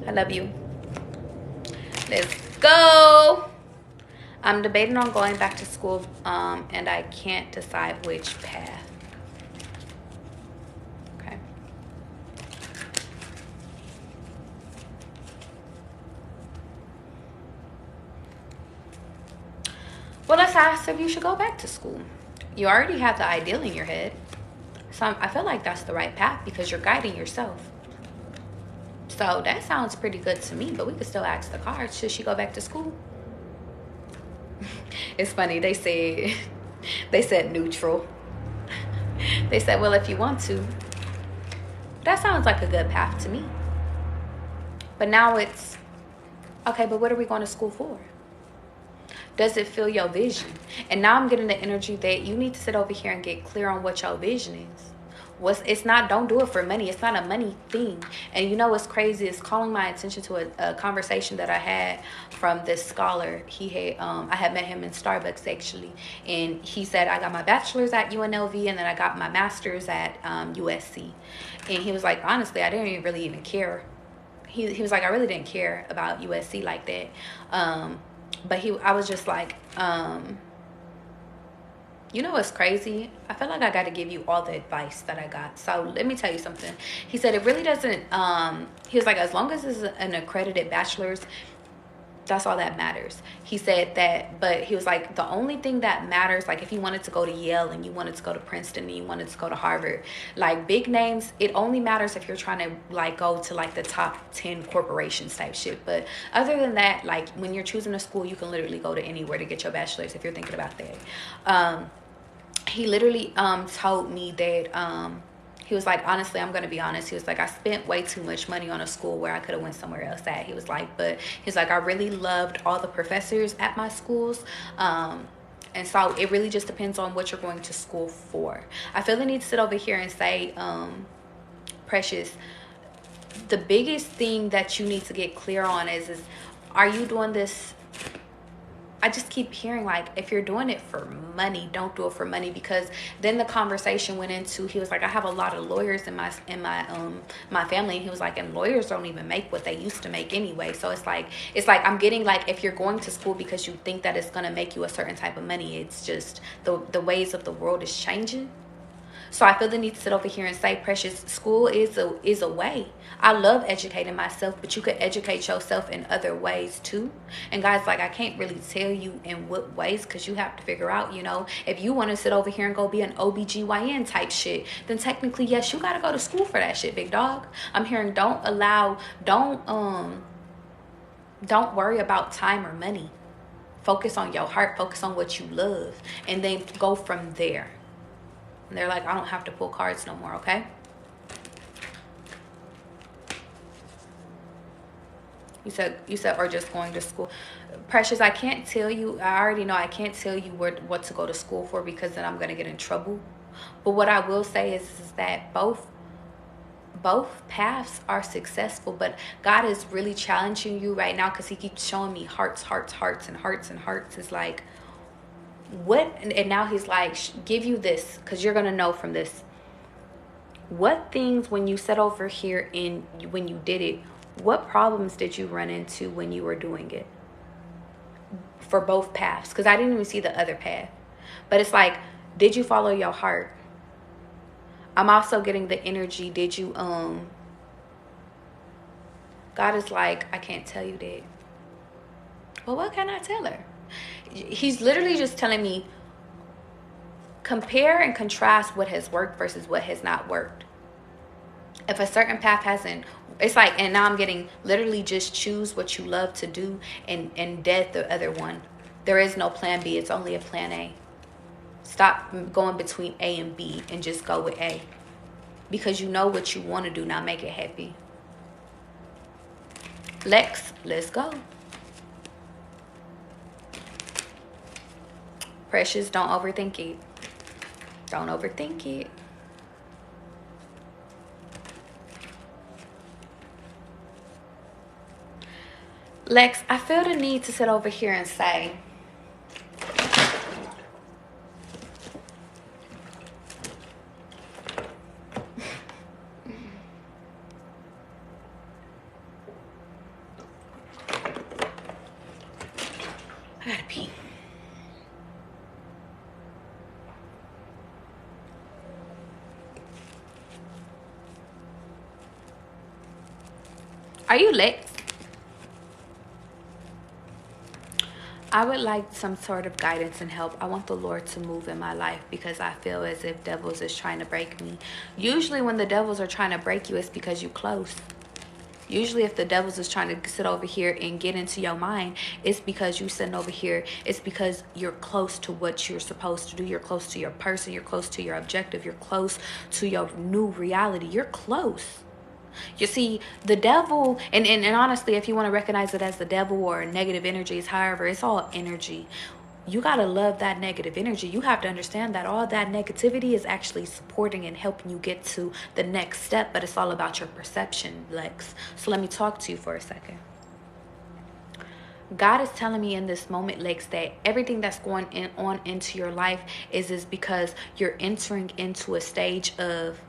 I love you. Let's go. I'm debating on going back to school, and I can't decide which path. Okay. Well, let's ask if you should go back to school. You already have the ideal in your head. So I feel like that's the right path because you're guiding yourself. So that sounds pretty good to me, but we could still ask the cards. Should she go back to school? It's funny. They said neutral. They said, well, if you want to. That sounds like a good path to me. But now it's, okay, but what are we going to school for? Does it fill your vision? And now I'm getting the energy that you need to sit over here and get clear on what your vision is. It's not, don't do it for money. It's not a money thing. And you know what's crazy is calling my attention to a conversation that I had from this scholar. I had met him in Starbucks actually, and he said, I got my bachelor's at UNLV and then I got my master's at USC. And he was like, honestly, I didn't really even care. He was like, I really didn't care about USC like that. But I was just like, You know what's crazy? I feel like I got to give you all the advice that I got. So let me tell you something. He said it really doesn't. He was like, as long as it's an accredited bachelor's, that's all that matters. He said that, but he was like, the only thing that matters, like if you wanted to go to Yale and you wanted to go to Princeton and you wanted to go to Harvard, like big names, it only matters if you're trying to like go to like the top 10 corporations type shit. But other than that, like when you're choosing a school, you can literally go to anywhere to get your bachelor's if you're thinking about that. He literally told me that he was like, honestly, I'm gonna be honest. He was like, I spent way too much money on a school where I could have went somewhere else at. He was like, but he's like, I really loved all the professors at my schools. And so it really just depends on what you're going to school for. I feel the need to sit over here and say, Precious, the biggest thing that you need to get clear on is are you doing this? I just keep hearing like, if you're doing it for money, don't do it for money. Because then the conversation went into, he was like, I have a lot of lawyers in my family, and he was like, and lawyers don't even make what they used to make anyway. So it's like I'm getting like, if you're going to school because you think that it's gonna make you a certain type of money, it's just the ways of the world is changing. So I feel the need to sit over here and say, Precious, school is a way. I love educating myself, but you could educate yourself in other ways too. And guys, like, I can't really tell you in what ways, because you have to figure out, you know, if you want to sit over here and go be an OBGYN type shit, then technically, yes, you got to go to school for that shit, big dog. I'm hearing don't worry about time or money. Focus on your heart, focus on what you love, and then go from there. And they're like, I don't have to pull cards no more, okay? You said, or just going to school. Precious, I can't tell you. I already know I can't tell you what to go to school for, because then I'm going to get in trouble. But what I will say is that both paths are successful, but God is really challenging you right now, because he keeps showing me hearts, hearts, hearts, and hearts, and hearts. It's like, what? And now he's like, give you this, because you're going to know from this. What things, when you sat over here and when you did it, what problems did you run into when you were doing it? For both paths, because I didn't even see the other path. But it's like, did you follow your heart? I'm also getting the energy, did you, God is like, I can't tell you that. Well, what can I tell her? He's literally just telling me, compare and contrast what has worked versus what has not worked. If a certain path hasn't, it's like, and now I'm getting literally just choose what you love to do and dead the other one. There is no plan B. It's only a plan A. Stop going between A and B and just go with A. Because you know what you want to do. Now make it happy. Lex, let's go. Precious, don't overthink it. Don't overthink it. Lex, I feel the need to sit over here and say, I gotta pee. Are you Lex? I would like some sort of guidance and help. I want the Lord to move in my life, because I feel as if devils is trying to break me. Usually when the devils are trying to break you, it's because you close. Usually if the devils is trying to sit over here and get into your mind, it's because you sitting over here. It's because you're close to what you're supposed to do. You're close to your person. You're close to your objective. You're close to your new reality. You're close. You see, the devil, and honestly, if you want to recognize it as the devil or negative energies, however, it's all energy. You got to love that negative energy. You have to understand that all that negativity is actually supporting and helping you get to the next step, but it's all about your perception, Lex. So let me talk to you for a second. God is telling me in this moment, Lex, that everything that's going on into your life is because you're entering into a stage of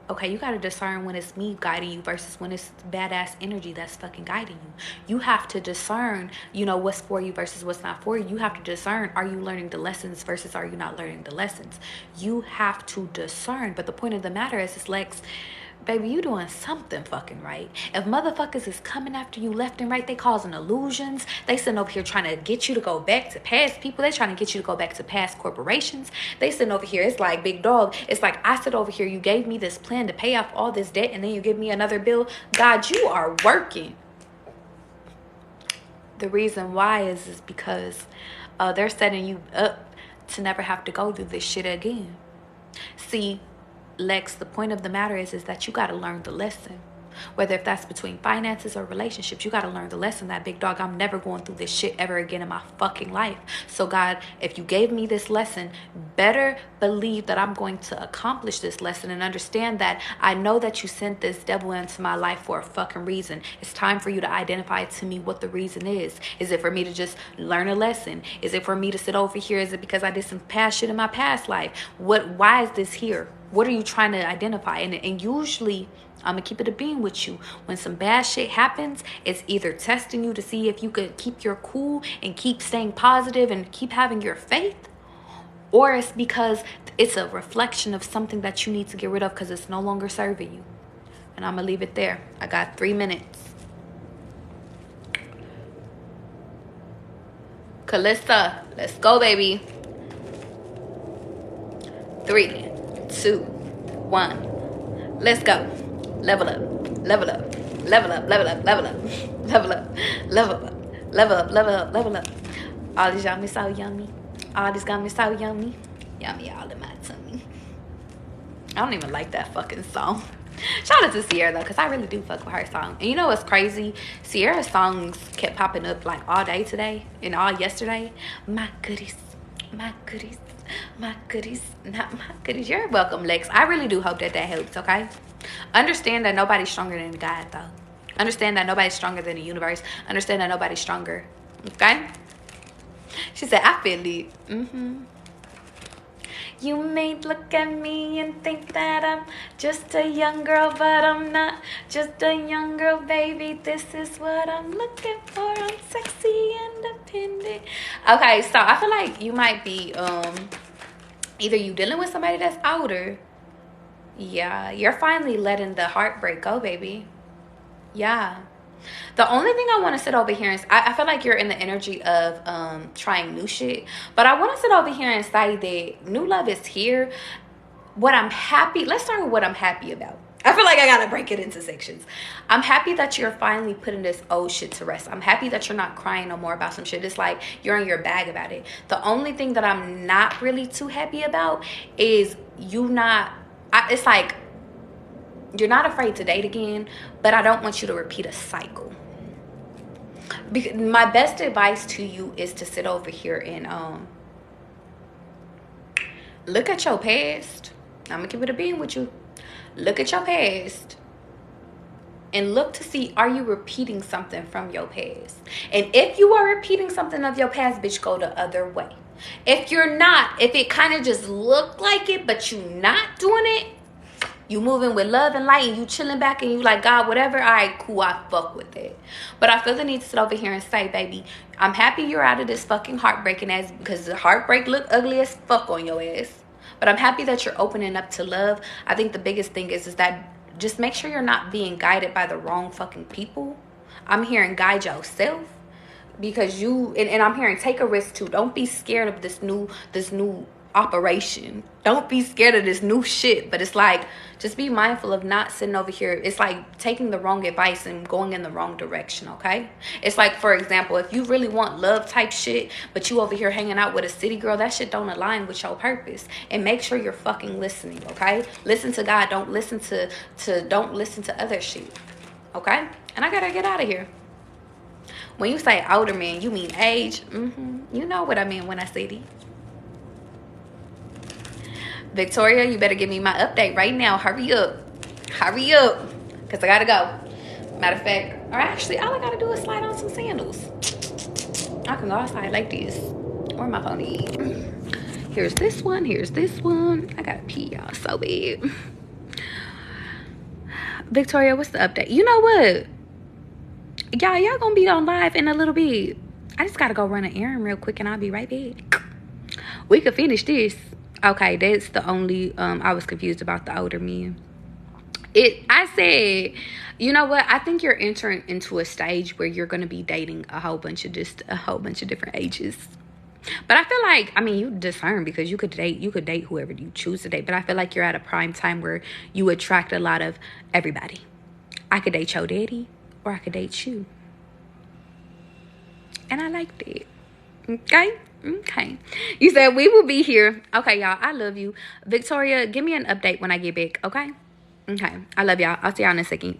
Okay, you gotta discern when it's me guiding you versus when it's badass energy that's fucking guiding you. You have to discern, you know, what's for you versus what's not for you. You have to discern, are you learning the lessons versus are you not learning the lessons? You have to discern. But the point of the matter is Lex, baby, you doing something fucking right. If motherfuckers is coming after you left and right, they causing illusions. They sitting over here trying to get you to go back to past people. They trying to get you to go back to past corporations. They sitting over here. It's like, big dog. It's like, I sit over here. You gave me this plan to pay off all this debt and then you give me another bill. God, you are working. The reason why is because they're setting you up to never have to go through this shit again. See, Lex, the point of the matter is that you got to learn the lesson. Whether if that's between finances or relationships, you got to learn the lesson that, big dog, I'm never going through this shit ever again in my fucking life. So God, if you gave me this lesson, better believe that I'm going to accomplish this lesson and understand that I know that you sent this devil into my life for a fucking reason. It's time for you to identify to me what the reason is. Is it for me to just learn a lesson? Is it for me to sit over here? Is it because I did some past shit in my past life? Why is this here? What are you trying to identify? And usually, I'm going to keep it a beam with you. When some bad shit happens, it's either testing you to see if you could keep your cool and keep staying positive and keep having your faith. Or it's because it's a reflection of something that you need to get rid of because it's no longer serving you. And I'm going to leave it there. I got 3 minutes. Calista, let's go, baby. 3, 2, 1. Let's go. Level up, level up, level up, level up, level up, level up, level up, level up, level up, level up. All these yummy so yummy. All these got me so yummy. Yummy all in my tummy. I don't even like that fucking song. Shout out to Sierra though, because I really do fuck with her song. And you know what's crazy? Sierra's songs kept popping up like all day today and all yesterday. My goodies, my goodies, my goodies, not my goodies. You're welcome, Lex. I really do hope that helps, okay? Understand that nobody's stronger than God, though. Understand that nobody's stronger than the universe. Understand that nobody's stronger, okay? She said, I feel it. You may look at me and think that I'm just a young girl, but I'm not just a young girl, baby. This is what I'm looking for. I'm sexy, independent. Okay, so I feel like you might be either you dealing with somebody that's older. Yeah, you're finally letting the heartbreak go, baby. Yeah. The only thing I want to sit over here and I feel like you're in the energy of trying new shit. But I want to sit over here and say that new love is here. What I'm happy, let's start with what I'm happy about. I feel like I got to break it into sections. I'm happy that you're finally putting this old shit to rest. I'm happy that you're not crying no more about some shit. It's like you're in your bag about it. The only thing that I'm not really too happy about is you not... it's like you're not afraid to date again, but I don't want you to repeat a cycle. Because my best advice to you is to sit over here and look at your past. I'm gonna keep it a beam with you. Look at your past and look to see, are you repeating something from your past? And if you are repeating something of your past, bitch, go the other way. If you're not, if it kind of just looked like it, but you not doing it, you moving with love and light and you chilling back and you like, God, whatever, all right, cool, I fuck with it. But I feel the need to sit over here and say, baby, I'm happy you're out of this fucking heartbreaking ass, because the heartbreak look ugly as fuck on your ass. But I'm happy that you're opening up to love. I think the biggest thing is that just make sure you're not being guided by the wrong fucking people. I'm hearing guide yourself. Because you, and I'm hearing take a risk too. Don't be scared of this new operation. Don't be scared of this new shit. But it's like, just be mindful of not sitting over here. It's like taking the wrong advice and going in the wrong direction, okay? It's like, for example, if you really want love type shit, but you over here hanging out with a city girl, that shit don't align with your purpose. And make sure you're fucking listening, okay? Listen to God. Don't listen to other shit, okay? And I gotta get out of here. When you say older man, you mean age. You know what I mean when I say that. Victoria, you better give me my update right now. Hurry up. Hurry up. Because I got to go. Matter of fact, or actually, all I got to do is slide on some sandals. I can go outside like this. Where my phone is. Here's this one. Here's this one. I got to pee, y'all, so bad. Victoria, what's the update? You know what? Y'all gonna be on live in a little bit. I just gotta go run an errand real quick and I'll be right back. We could finish this. Okay, that's the only I was confused about the older men. I said, you know what? I think you're entering into a stage where you're gonna be dating a whole bunch of different ages. But I feel like, I mean, you discern because you could date whoever you choose to date. But I feel like you're at a prime time where you attract a lot of everybody. I could date your daddy or I could date you. And I like that. Okay. You said we will be here. Okay, y'all. I love you. Victoria, give me an update when I get back. Okay. I love y'all. I'll see y'all in a second.